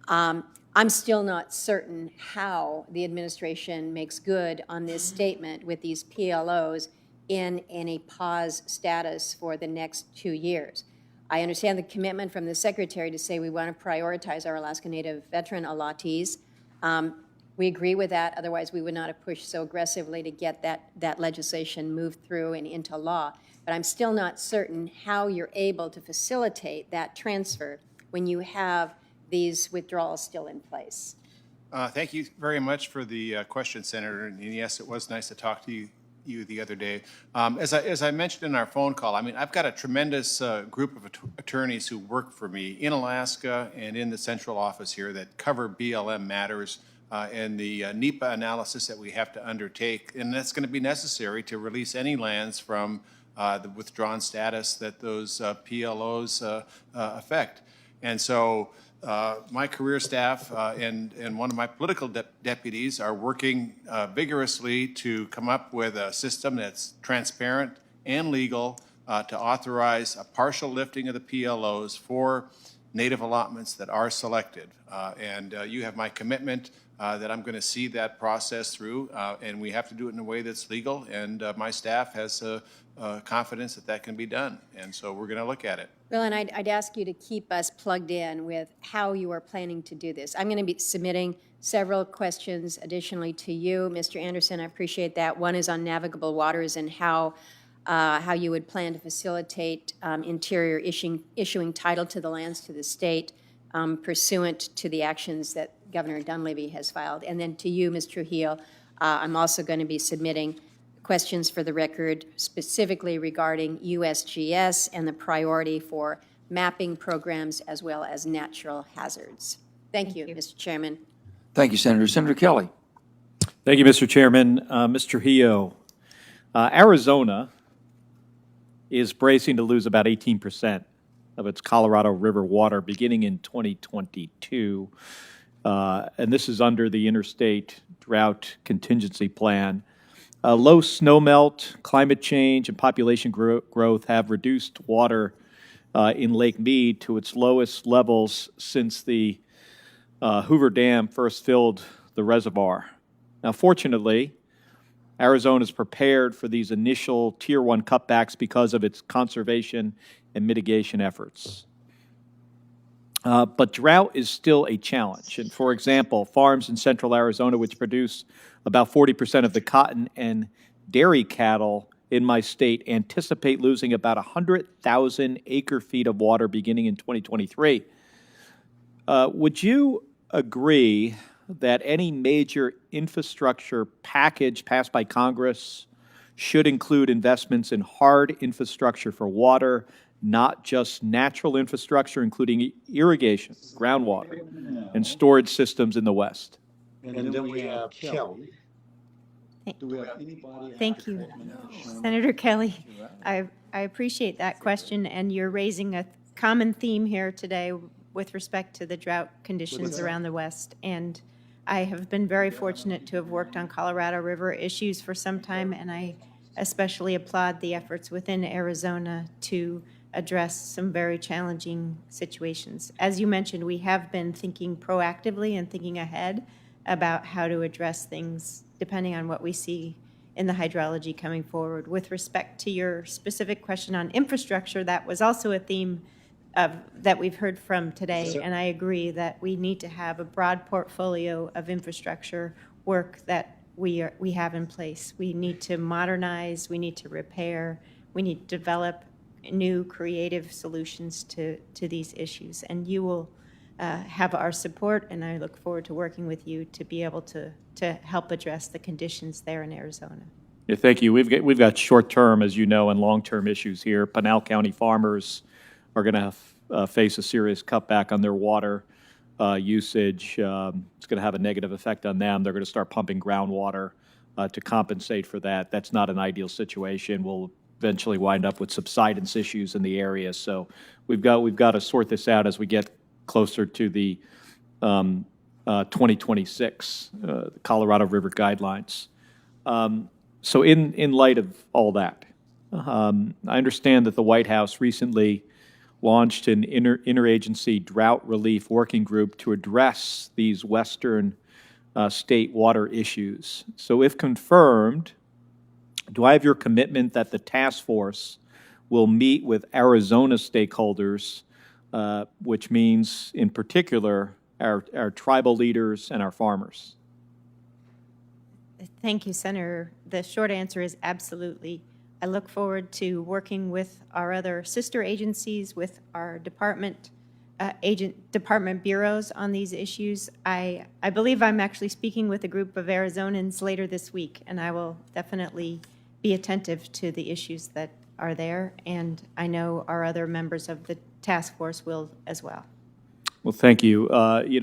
I'm still not certain how the administration makes good on this statement with these PLOs in a pause status for the next 2 years. I understand the commitment from the Secretary to say we want to prioritize our Alaska Native veteran allottees. We agree with that, otherwise we would not have pushed so aggressively to get that legislation moved through and into law. But I'm still not certain how you're able to facilitate that transfer when you have these withdrawals still in place. Thank you very much for the question, Senator. And yes, it was nice to talk to you the other day. As I mentioned in our phone call, I mean, I've got a tremendous group of attorneys who work for me in Alaska and in the central office here that cover BLM matters and the NEPA analysis that we have to undertake. And that's going to be necessary to release any lands from the withdrawn status that those PLOs affect. And so my career staff and one of my political deputies are working vigorously to come up with a system that's transparent and legal to authorize a partial lifting of the PLOs for native allotments that are selected. And you have my commitment that I'm going to see that process through, and we have to do it in a way that's legal, and my staff has confidence that that can be done. And so we're going to look at it. Well, and I'd ask you to keep us plugged in with how you are planning to do this. I'm going to be submitting several questions additionally to you, Mr. Anderson. I appreciate that. One is on navigable waters and how you would plan to facilitate Interior issuing title to the lands to the state pursuant to the actions that Governor Dunleavy has filed. And then to you, Ms. Trujillo, I'm also going to be submitting questions for the record specifically regarding USGS and the priority for mapping programs as well as natural hazards. Thank you, Mr. Chairman. Thank you, Senator. Senator Kelly. Thank you, Mr. Chairman. Mr. Trujillo, Arizona is bracing to lose about 18% of its Colorado River water beginning in 2022. And this is under the Interstate Drought Contingency Plan. Low snowmelt, climate change, and population growth have reduced water in Lake Mead to its lowest levels since the Hoover Dam first filled the reservoir. Now, fortunately, Arizona is prepared for these initial Tier 1 cutbacks because of its conservation and mitigation efforts. But drought is still a challenge. And for example, farms in central Arizona, which produce about 40% of the cotton and dairy cattle in my state, anticipate losing about 100,000 acre-feet of water beginning in 2023. Would you agree that any major infrastructure package passed by Congress should include investments in hard infrastructure for water, not just natural infrastructure, including irrigation, groundwater, and storage systems in the West? And then we have Kelly. Thank you, Senator Kelly. I appreciate that question, and you're raising a common theme here today with respect to the drought conditions around the West. And I have been very fortunate to have worked on Colorado River issues for some time, and I especially applaud the efforts within Arizona to address some very challenging situations. As you mentioned, we have been thinking proactively and thinking ahead about how to address things depending on what we see in the hydrology coming forward. With respect to your specific question on infrastructure, that was also a theme that we've heard from today, and I agree that we need to have a broad portfolio of infrastructure work that we have in place. We need to modernize, we need to repair, we need to develop new creative solutions to these issues. And you will have our support, and I look forward to working with you to be able to help address the conditions there in Arizona. Yeah, thank you. We've got short-term, as you know, and long-term issues here. Pinal County farmers are going to face a serious cutback on their water usage. It's going to have a negative effect on them. They're going to start pumping groundwater to compensate for that. That's not an ideal situation. We'll eventually wind up with subsidence issues in the area. So we've got to sort this out as we get closer to the 2026 Colorado River guidelines. So in light of all that, I understand that the White House recently launched an interagency drought relief working group to address these Western state water issues. So if confirmed, do I have your commitment that the task force will meet with Arizona stakeholders, which means in particular our tribal leaders and our farmers? Thank you, Senator. The short answer is absolutely. I look forward to working with our other sister agencies, with our department bureaus on these issues. I believe I'm actually speaking with a group of Arizonans later this week, and I will definitely be attentive to the issues that are there, and I know our other members of the task force will as well. Well, thank you.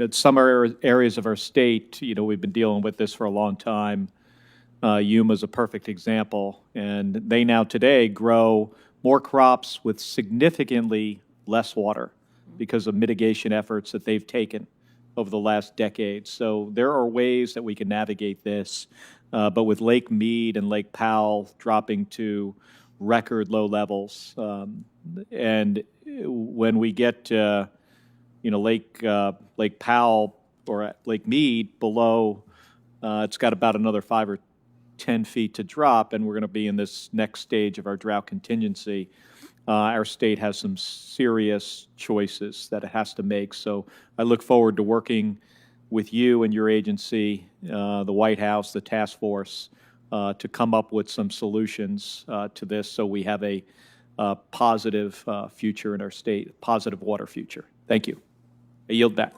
Some areas of our state, we've been dealing with this for a long time. Yuma is a perfect example, and they now today grow more crops with significantly less water because of mitigation efforts that they've taken over the last decade. So there are ways that we can navigate this, but with Lake Mead and Lake Powell dropping to record low levels, and when we get Lake Powell or at Lake Mead below, it's got about another 5 or 10 feet to drop, and we're going to be in this next stage of our drought contingency. Our state has some serious choices that it has to make. So I look forward to working with you and your agency, the White House, the task force, to come up with some solutions to this so we have a positive future in our state, positive water future. Thank you. I yield back.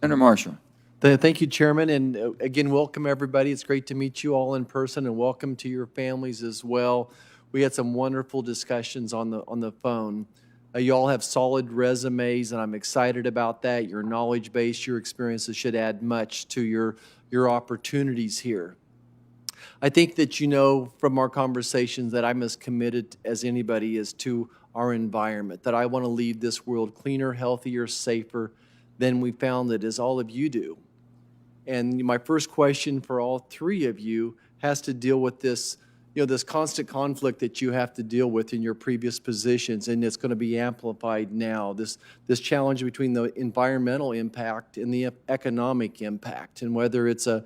Senator Marshall. Thank you, Chairman, and again, welcome everybody. It's great to meet you all in person, and welcome to your families as well. We had some wonderful discussions on the phone. You all have solid resumes, and I'm excited about that. Your knowledge base, your experiences should add much to your opportunities here. I think that you know from our conversations that I'm as committed as anybody is to our environment, that I want to leave this world cleaner, healthier, safer than we found it, as all of you do. And my first question for all three of you has to deal with this, this constant conflict that you have to deal with in your previous positions, and it's going to be amplified now, this challenge between the environmental impact and the economic impact, and whether it's a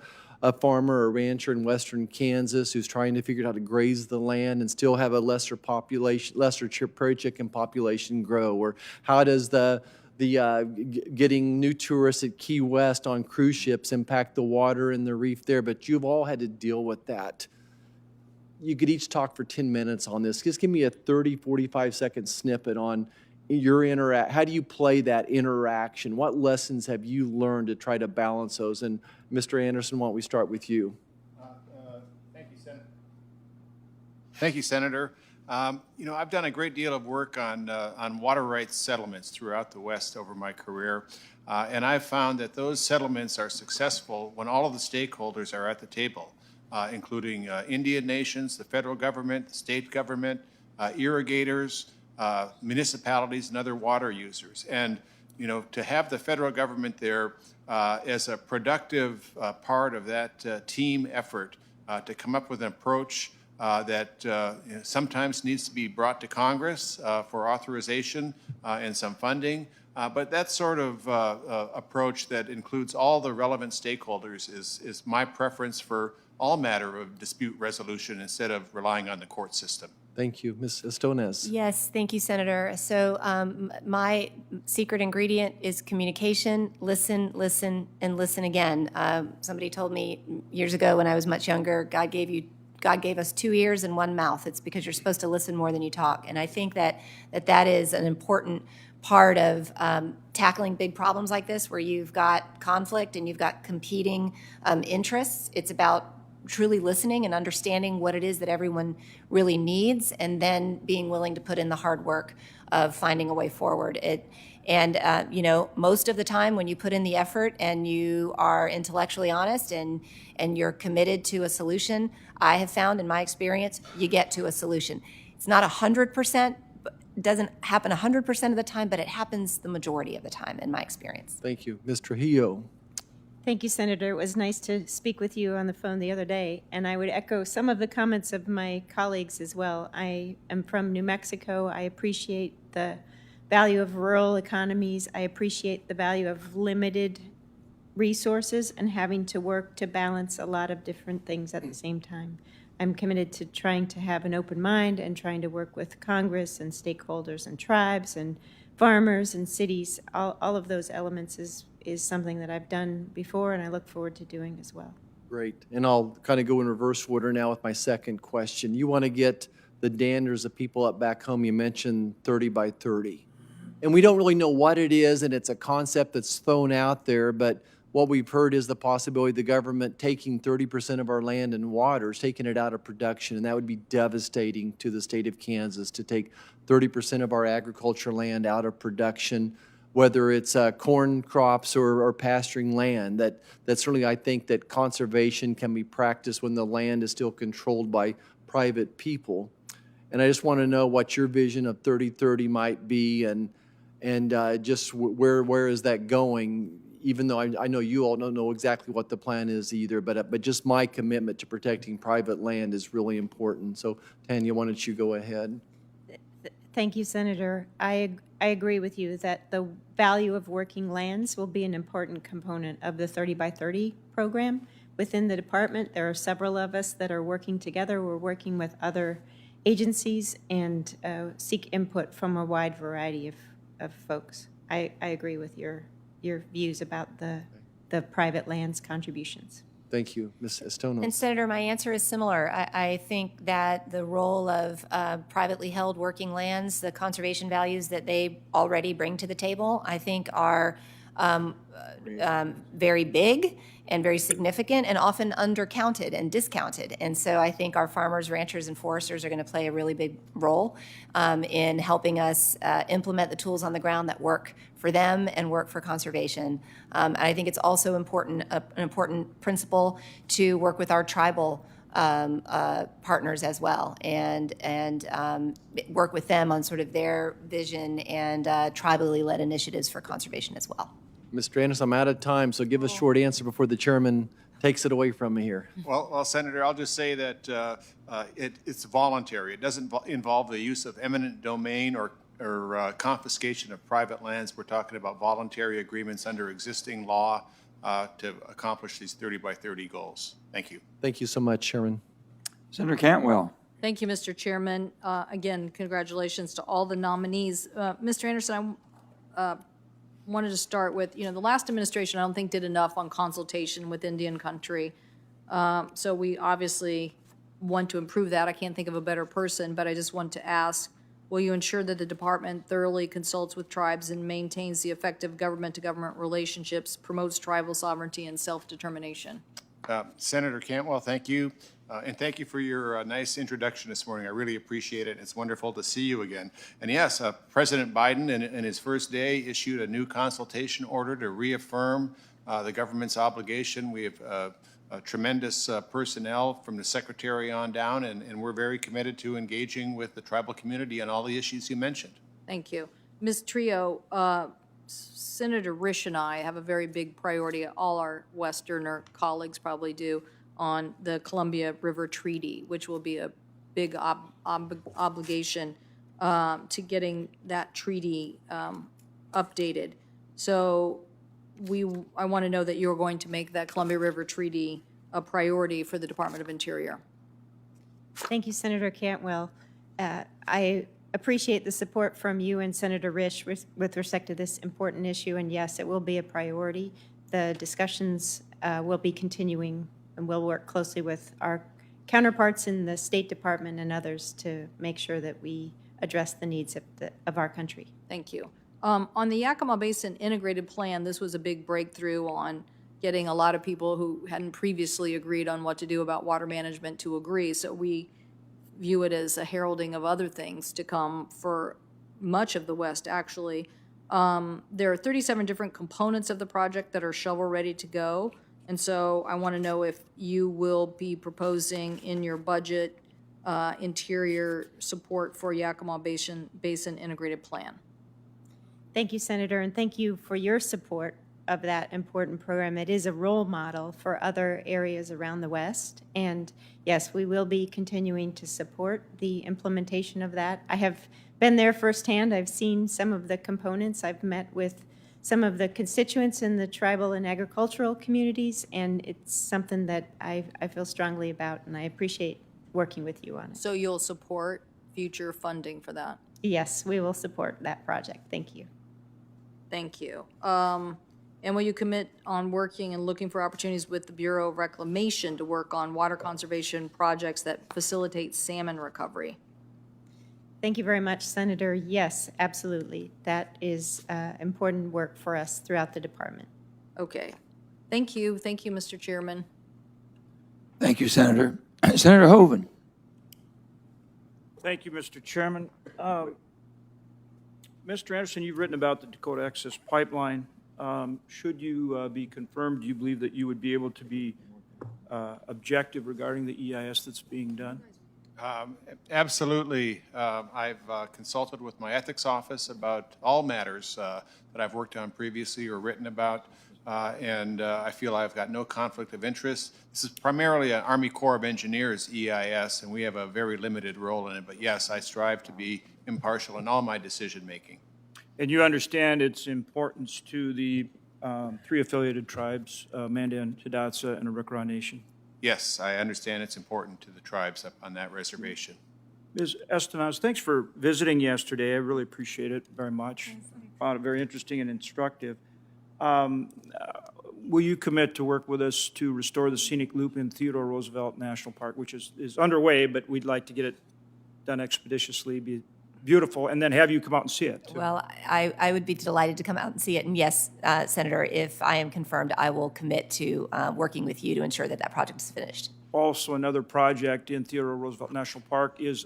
farmer or rancher in western Kansas who's trying to figure out how to graze the land and still have a lesser prairie chicken population grow, or how does getting new tourists at Key West on cruise ships impact the water and the reef there, but you've all had to deal with that. You could each talk for 10 minutes on this. Just give me a 30, 45-second snippet on your how do you play that interaction? What lessons have you learned to try to balance those? And Mr. Anderson, why don't we start with you? Thank you, Senator. Thank you, Senator. I've done a great deal of work on water rights settlements throughout the West over my career, and I've found that those settlements are successful when all of the stakeholders are at the table, including Indian nations, the federal government, the state government, irrigators, municipalities, and other water users. And, to have the federal government there as a productive part of that team effort to come up with an approach that sometimes needs to be brought to Congress for authorization and some funding. But that sort of approach that includes all the relevant stakeholders is my preference for all matter of dispute resolution instead of relying on the court system. Thank you. Ms. Estones. Yes, thank you, Senator. So my secret ingredient is communication, listen, and listen again. Somebody told me years ago when I was much younger, God gave us 2 ears and 1 mouth. It's because you're supposed to listen more than you talk. And I think that is an important part of tackling big problems like this, where you've got conflict and you've got competing interests. It's about truly listening and understanding what it is that everyone really needs, and then being willing to put in the hard work of finding a way forward. Most of the time when you put in the effort and you are intellectually honest and you're committed to a solution, I have found in my experience, you get to a solution. It's not 100%, it doesn't happen 100% of the time, but it happens the majority of the time in my experience. Thank you. Ms. Trujillo. Thank you, Senator. It was nice to speak with you on the phone the other day, and I would echo some of the comments of my colleagues as well. I am from New Mexico. I appreciate the value of rural economies. I appreciate the value of limited resources and having to work to balance a lot of different things at the same time. I'm committed to trying to have an open mind and trying to work with Congress and stakeholders and tribes and farmers and cities. All of those elements is something that I've done before, and I look forward to doing as well. Great. And I'll kind of go in reverse order now with my second question. You want to get the danders of people up back home. You mentioned 30 by 30. And we don't really know what it is, and it's a concept that's thrown out there, but what we've heard is the possibility of the government taking 30% of our land and waters, taking it out of production, and that would be devastating to the state of Kansas to take 30% of our agriculture land out of production, whether it's corn crops or pasturing land. That certainly, I think that conservation can be practiced when the land is still controlled by private people. And I just want to know what your vision of 30-30 might be, and just where is that going? Even though I know you all don't know exactly what the plan is either, but just my commitment to protecting private land is really important. So, Tanya, why don't you go ahead? Thank you, Senator. I agree with you that the value of working lands will be an important component of the 30 by 30 program. Within the department, there are several of us that are working together. We're working with other agencies and seek input from a wide variety of folks. I agree with your views about the private lands contributions. Thank you, Ms. Estono. And Senator, my answer is similar. I think that the role of privately held working lands, the conservation values that they already bring to the table, I think are very big and very significant and often undercounted and discounted. And so I think our farmers, ranchers, and foresters are going to play a really big role in helping us implement the tools on the ground that work for them and work for conservation. And I think it's also important, an important principle to work with our tribal partners as well and work with them on sort of their vision and tribally led initiatives for conservation as well. Mr. Anderson, I'm out of time, so give a short answer before the chairman takes it away from me here. Well, Senator, I'll just say that it's voluntary. It doesn't involve the use of eminent domain or confiscation of private lands. We're talking about voluntary agreements under existing law to accomplish these 30 by 30 goals. Thank you. Thank you so much, Chairman. Senator Cantwell. Thank you, Mr. Chairman. Again, congratulations to all the nominees. Mr. Anderson, I wanted to start with, the last administration I don't think did enough on consultation with Indian country. So we obviously want to improve that. I can't think of a better person, but I just want to ask, will you ensure that the department thoroughly consults with tribes and maintains the effective government-to-government relationships, promotes tribal sovereignty and self-determination? Senator Cantwell, thank you. And thank you for your nice introduction this morning. I really appreciate it. It's wonderful to see you again. And yes, President Biden, in his first day, issued a new consultation order to reaffirm the government's obligation. We have tremendous personnel from the Secretary on down, and we're very committed to engaging with the tribal community on all the issues you mentioned. Thank you. Ms. Trio, Senator Risch and I have a very big priority, all our Westerner colleagues probably do, on the Columbia River Treaty, which will be a big obligation to getting that treaty updated. So I want to know that you're going to make that Columbia River Treaty a priority for the Department of Interior. Thank you, Senator Cantwell. I appreciate the support from you and Senator Risch with respect to this important issue, and yes, it will be a priority. The discussions will be continuing, and we'll work closely with our counterparts in the State Department and others to make sure that we address the needs of our country. Thank you. On the Yakima Basin Integrated Plan, this was a big breakthrough on getting a lot of people who hadn't previously agreed on what to do about water management to agree. So we view it as a heralding of other things to come for much of the West, actually. There are 37 different components of the project that are shovel-ready to go. And so I want to know if you will be proposing in your budget interior support for Yakima Basin Integrated Plan. Thank you, Senator, and thank you for your support of that important program. It is a role model for other areas around the West. And yes, we will be continuing to support the implementation of that. I have been there firsthand. I've seen some of the components. I've met with some of the constituents in the tribal and agricultural communities, and it's something that I feel strongly about, and I appreciate working with you on it. So you'll support future funding for that? Yes, we will support that project. Thank you. Thank you. And will you commit on working and looking for opportunities with the Bureau of Reclamation to work on water conservation projects that facilitate salmon recovery? Thank you very much, Senator. Yes, absolutely. That is important work for us throughout the department. Okay. Thank you. Thank you, Mr. Chairman. Thank you, Senator. Senator Hoeven. Thank you, Mr. Chairman. Mr. Anderson, you've written about the Dakota Access Pipeline. Should you be confirmed, do you believe that you would be able to be objective regarding the EIS that's being done? Absolutely. I've consulted with my ethics office about all matters that I've worked on previously or written about. and I feel I've got no conflict of interest. This is primarily an Army Corps of Engineers EIS, and we have a very limited role in it. But yes, I strive to be impartial in all my decision-making. And you understand its importance to the 3 affiliated tribes, Mandan, Hidatsa, and Arikara Nation? Yes, I understand it's important to the tribes up on that reservation. Ms. Estenoz, thanks for visiting yesterday. I really appreciate it very much. Found it very interesting and instructive. Will you commit to work with us to restore the scenic loop in Theodore Roosevelt National Park, which is underway, but we'd like to get it done expeditiously, be beautiful, and then have you come out and see it, too? Well, I would be delighted to come out and see it. And yes, Senator, if I am confirmed, I will commit to working with you to ensure that that project is finished. Also, another project in Theodore Roosevelt National Park is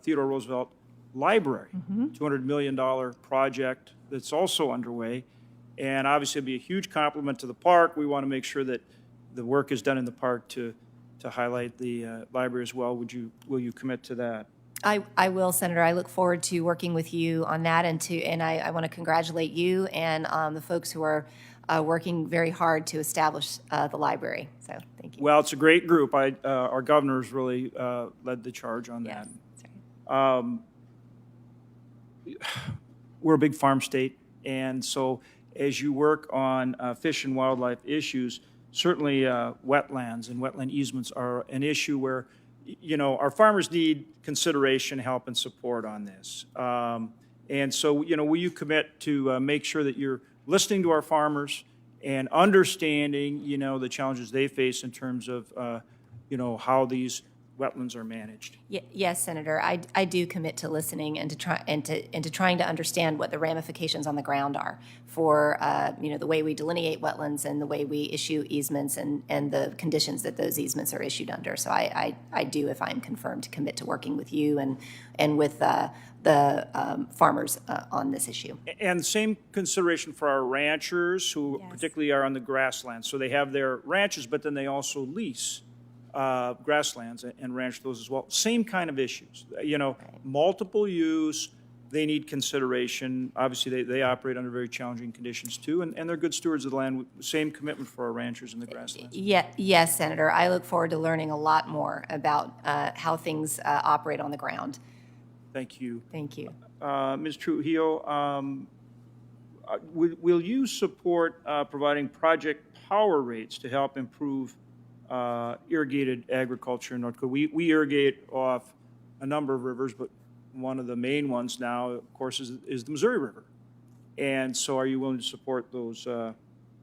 Theodore Roosevelt Library, $200 million project that's also underway. And obviously, it'd be a huge compliment to the park. We want to make sure that the work is done in the park to highlight the library as well. Will you commit to that? I will, Senator. I look forward to working with you on that, and I want to congratulate you and the folks who are working very hard to establish the library. So thank you. Well, it's a great group. Our governor's really led the charge on that. We're a big farm state, and so as you work on fish and wildlife issues, certainly wetlands and wetland easements are an issue where, you know, our farmers need consideration, help, and support on this. And so, you know, will you commit to make sure that you're listening to our farmers and understanding, you know, the challenges they face in terms of, you know, how these wetlands are managed? Yes, Senator. I do commit to listening and to trying to understand what the ramifications on the ground are for you know, the way we delineate wetlands and the way we issue easements and the conditions that those easements are issued under. So I do, if I'm confirmed, to commit to working with you and with the farmers on this issue. And same consideration for our ranchers who particularly are on the grasslands. So they have their ranches, but then they also lease grasslands and ranch those as well. Same kind of issues. You know, multiple use, they need consideration. Obviously, they operate under very challenging conditions too, and they're good stewards of the land. Same commitment for our ranchers in the grasslands. Yes, Senator. I look forward to learning a lot more about how things operate on the ground. Thank you. Thank you. Ms. Trujillo, will you support providing project power rates to help improve irrigated agriculture in North Dakota? We irrigate off a number of rivers, but one of the main ones now, of course, is the Missouri River. And so are you willing to support those,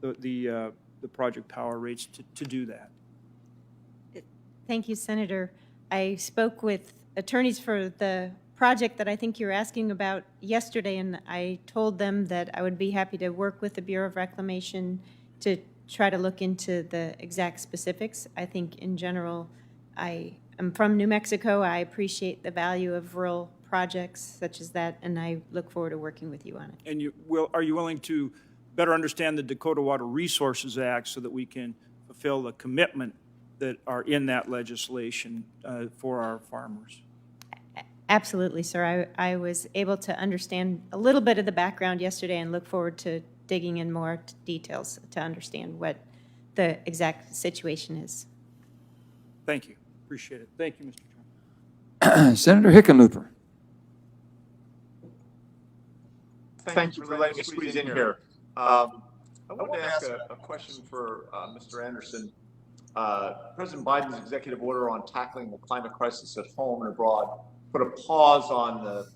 the project power rates to do that? Thank you, Senator. I spoke with attorneys for the project that I think you're asking about yesterday, and I told them that I would be happy to work with the Bureau of Reclamation to try to look into the exact specifics. I think in general, I am from New Mexico. I appreciate the value of rural projects such as that, and I look forward to working with you on it. And are you willing to better understand the Dakota Water Resources Act so that we can fulfill the commitment that are in that legislation for our farmers? Absolutely, sir. I was able to understand a little bit of the background yesterday and look forward to digging in more details to understand what the exact situation is. Thank you. Appreciate it. Thank you, Mr. Chairman. Senator Hickenlooper. Thank you for letting me squeeze in here. I wanted to ask a question for Mr. Anderson. President Biden's executive order on tackling the climate crisis at home and abroad put a pause on the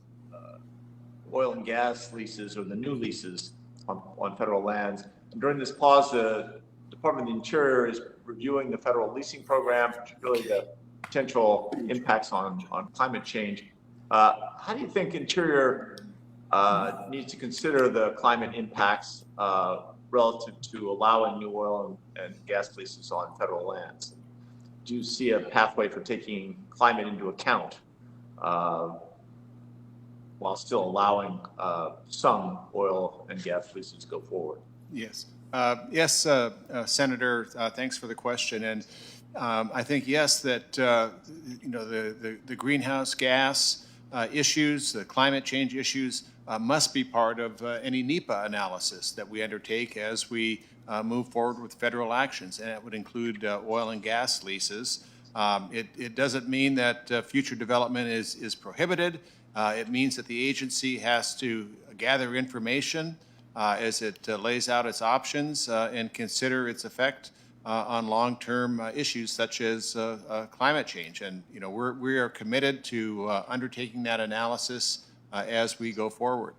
oil and gas leases or the new leases on federal lands. And during this pause, the Department of the Interior is reviewing the federal leasing program, particularly the potential impacts on climate change. How do you think Interior needs to consider the climate impacts relative to allowing new oil and gas leases on federal lands? Do you see a pathway for taking climate into account while still allowing some oil and gas leases to go forward? Yes. Yes, Senator, thanks for the question. And I think, yes, that you know, the greenhouse gas issues, the climate change issues must be part of any NEPA analysis that we undertake as we move forward with federal actions, and it would include oil and gas leases. It doesn't mean that future development is prohibited. It means that the agency has to gather information as it lays out its options and consider its effect on long-term issues such as climate change. And we are committed to undertaking that analysis as we go forward.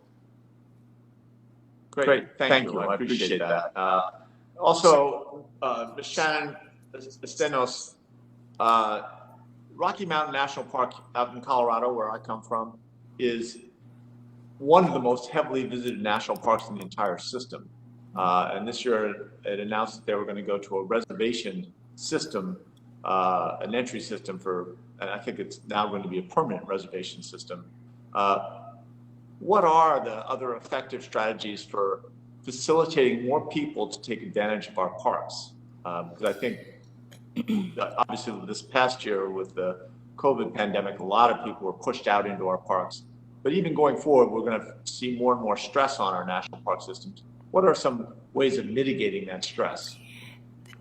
Great, thank you. I appreciate that. Also, Ms. Shannon Estenos, Rocky Mountain National Park out in Colorado, where I come from, is one of the most heavily visited national parks in the entire system. And this year it announced that they were going to go to a reservation system, an entry system and I think it's now going to be a permanent reservation system. What are the other effective strategies for facilitating more people to take advantage of our parks? Because I think obviously this past year with the COVID pandemic, a lot of people were pushed out into our parks. But even going forward, we're going to see more and more stress on our national park systems. What are some ways of mitigating that stress?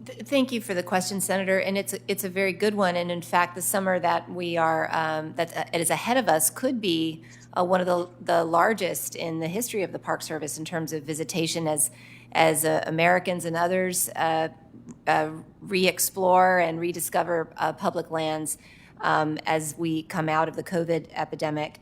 Thank you for the question, Senator, and it's a very good one. And in fact, the summer that we are that is ahead of us could be one of the largest in the history of the Park Service in terms of visitation as Americans and others re-explore and rediscover public lands as we come out of the COVID epidemic.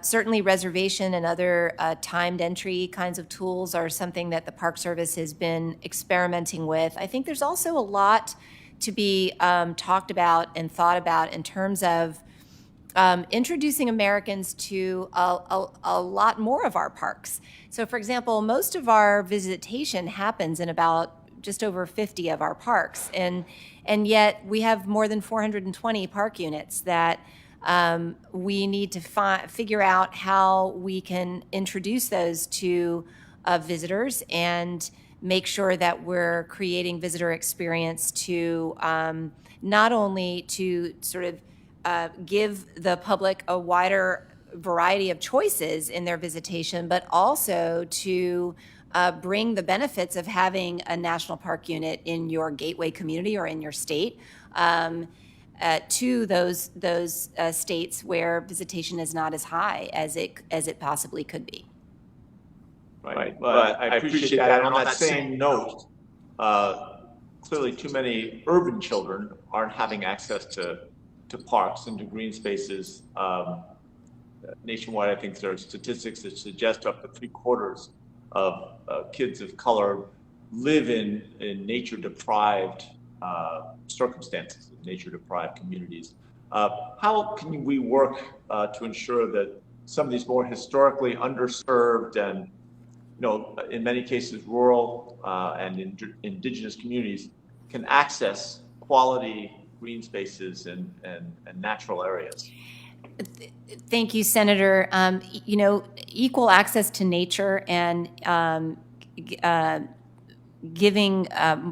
Certainly reservation and other timed entry kinds of tools are something that the Park Service has been experimenting with. I think there's also a lot to be talked about and thought about in terms of introducing Americans to a lot more of our parks. So for example, most of our visitation happens in about just over 50 of our parks, and yet we have more than 420 park units that we need to figure out how we can introduce those to visitors and make sure that we're creating visitor experience to not only to sort of give the public a wider variety of choices in their visitation, but also to bring the benefits of having a national park unit in your gateway community or in your state. To those states where visitation is not as high as it possibly could be. Right. Well, I appreciate that. And on that same note, clearly too many urban children aren't having access to parks and to green spaces. Nationwide, I think there are statistics that suggest up to 3/4 of kids of color live in nature-deprived circumstances, nature-deprived communities. How can we work to ensure that some of these more historically underserved and, in many cases, rural and indigenous communities can access quality green spaces and natural areas? Thank you, Senator. Equal access to nature and giving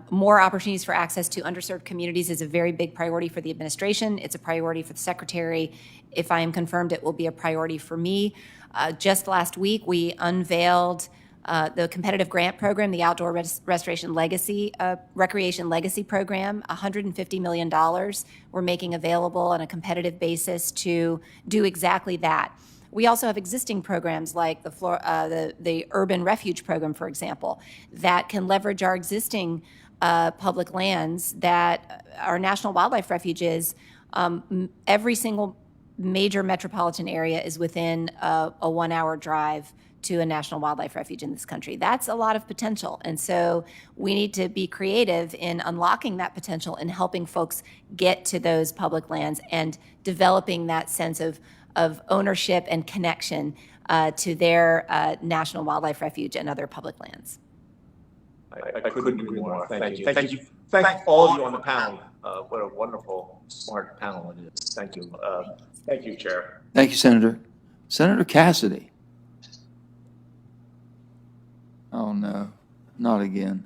more opportunities for access to underserved communities is a very big priority for the administration. It's a priority for the Secretary. If I am confirmed, it will be a priority for me. Just last week, we unveiled the competitive grant program, the Outdoor Restoration Legacy, Recreation Legacy Program, $150 million we're making available on a competitive basis to do exactly that. We also have existing programs like the Urban Refuge Program, for example, that can leverage our existing public lands that are national wildlife refuges. Every single major metropolitan area is within a 1-hour drive to a national wildlife refuge in this country. That's a lot of potential. And so we need to be creative in unlocking that potential and helping folks get to those public lands and developing that sense of ownership and connection to their national wildlife refuge and other public lands. I couldn't agree more. Thank you. Thank you. Thank all of you on the panel. What a wonderful, smart panel it is. Thank you. Thank you, Chair. Thank you, Senator. Senator Cassidy. Oh, no, not again.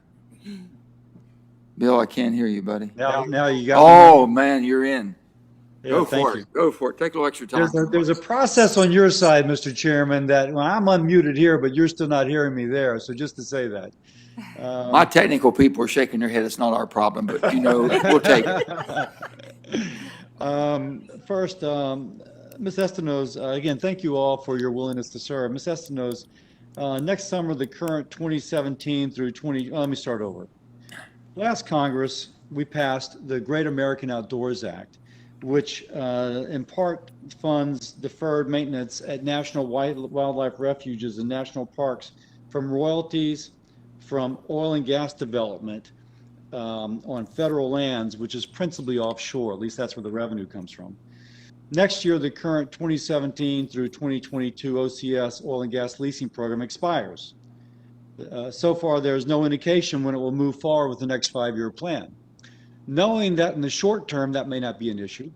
Bill, I can't hear you, buddy. Now you got Oh, man, you're in. Yeah, Go thank for you. it. Go for it. Take a little extra time. There's a process on your side, Mr. Chairman, that when I'm unmuted here, but you're still not hearing me there. So just to say that. My technical people are shaking their head. It's not our problem, but we'll take it. First, Ms. Estenos, again, thank you all for your willingness to serve. Ms. Estenos, next summer, the current 2017 through let me start over. Last Congress, we passed the Great American Outdoors Act, which in part funds deferred maintenance at national wildlife refuges and national parks from royalties from oil and gas development on federal lands, which is principally offshore. At least that's where the revenue comes from. Next year, the current 2017 through 2022 OCS oil and gas leasing program expires. So far, there's no indication when it will move forward with the next 5-year plan. Knowing that in the short term, that may not be an issue,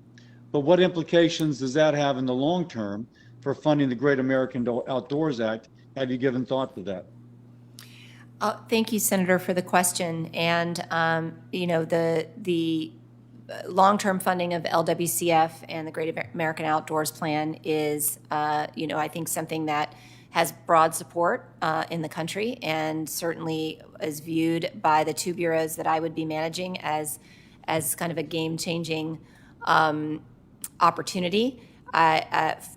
but what implications does that have in the long term for funding the Great American Outdoors Act? Have you given thought to that? Thank you, Senator, for the question. And, the long-term funding of LWCF and the Great American Outdoors Plan is, I think something that has broad support in the country and certainly is viewed by the two bureaus that I would be managing as kind of a game-changing opportunity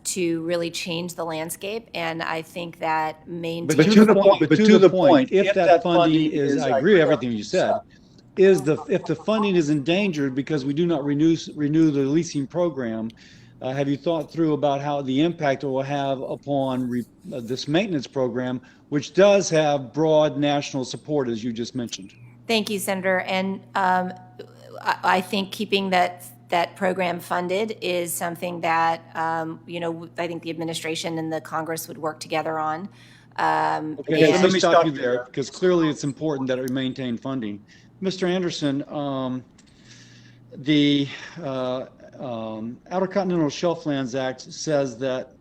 to really change the landscape. And I think that But to the point, if that funding is, I agree with everything you said, if the funding is endangered because we do not renew the leasing program, have you thought through about how the impact it will have upon this maintenance program, which does have broad national support, as you just mentioned? Thank you, Senator. And I think keeping that program funded is something that, I think the administration and the Congress would work together on. Okay, let me stop you there, because clearly it's important that it maintain funding. Mr. Anderson, the Outer Continental Shelf Lands Act says that,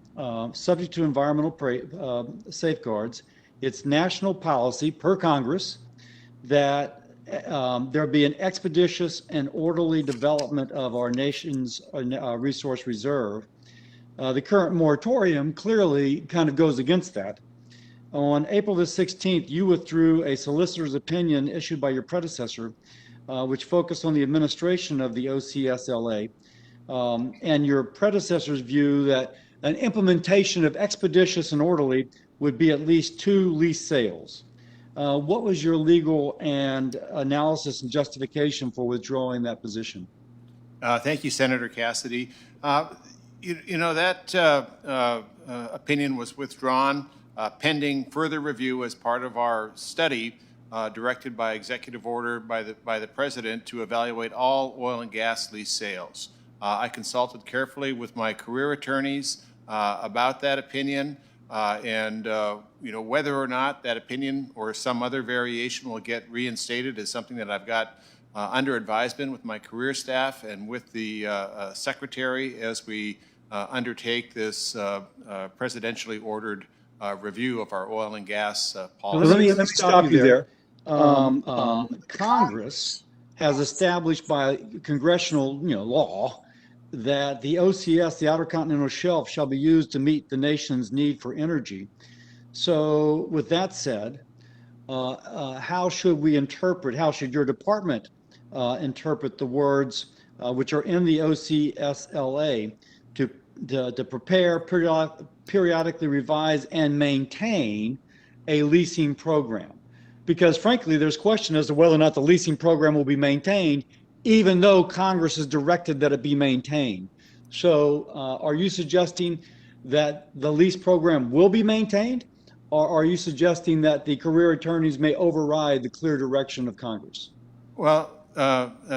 subject to environmental safeguards, it's national policy per Congress that there be an expeditious and orderly development of our nation's resource reserve. The current moratorium clearly kind of goes against that. On April the 16th, you withdrew a solicitor's opinion issued by your predecessor, which focused on the administration of the OCSLA, and your predecessor's view that an implementation of expeditious and orderly would be at least 2 lease sales. What was your legal and analysis and justification for withdrawing that position? Thank you, Senator Cassidy. That opinion was withdrawn pending further review as part of our study directed by executive order by the President to evaluate all oil and gas lease sales. I consulted carefully with my career attorneys about that opinion. Whether or not that opinion or some other variation will get reinstated is something that I've got under advisement with my career staff and with the Secretary as we undertake this presidentially ordered review of our oil and gas policy. Let me stop you there. Congress has established by congressional law that the OCS, the Outer Continental Shelf, shall be used to meet the nation's need for energy. So with that said, how should your department interpret the words which are in the OCSLA to prepare, periodically revise, and maintain a leasing program? Because frankly, there's question as to whether or not the leasing program will be maintained, even though Congress has directed that it be maintained. So are you suggesting that the lease program will be maintained, or are you suggesting that the career attorneys may override the clear direction of Congress? Well,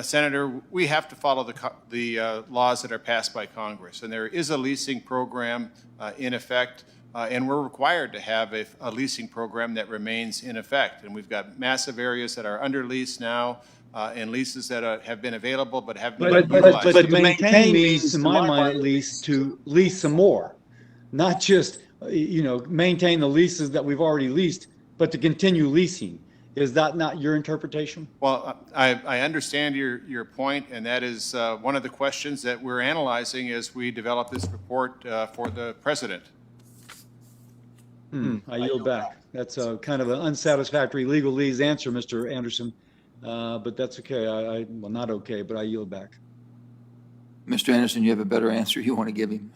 Senator, we have to follow the laws that are passed by Congress, and there is a leasing program in effect, and we're required to have a leasing program that remains in effect. And we've got massive areas that are under lease now, and leases that have been available but haven't been utilized. But to maintain means, in my mind at least, to lease some more, not just maintain the leases that we've already leased, but to continue leasing. Is that not your interpretation? Well, I understand your point, and that is one of the questions that we're analyzing as we develop this report for the President. I yield back. That's a kind of an unsatisfactory legalese answer, Mr. Anderson, but that's okay. Well, not okay, but I yield back. Mr. Anderson, you have a better answer you want to give him?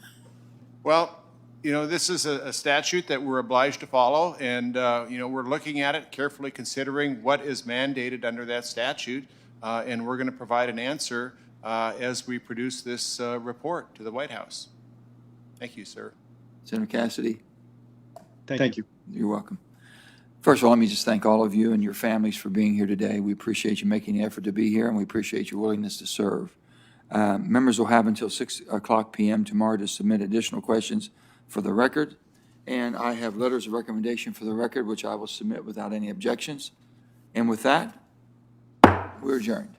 Well, this is a statute that we're obliged to follow, and, we're looking at it, carefully considering what is mandated under that statute, and we're going to provide an answer as we produce this report to the White House. Thank you, sir. Senator Cassidy? Thank you. You're welcome. First of all, let me just thank all of you and your families for being here today. We appreciate you making the effort to be here, and we appreciate your willingness to serve. Members will have until 6 o'clock p.m. tomorrow to submit additional questions for the record, and I have letters of recommendation for the record, which I will submit without any objections. And with that, we're adjourned.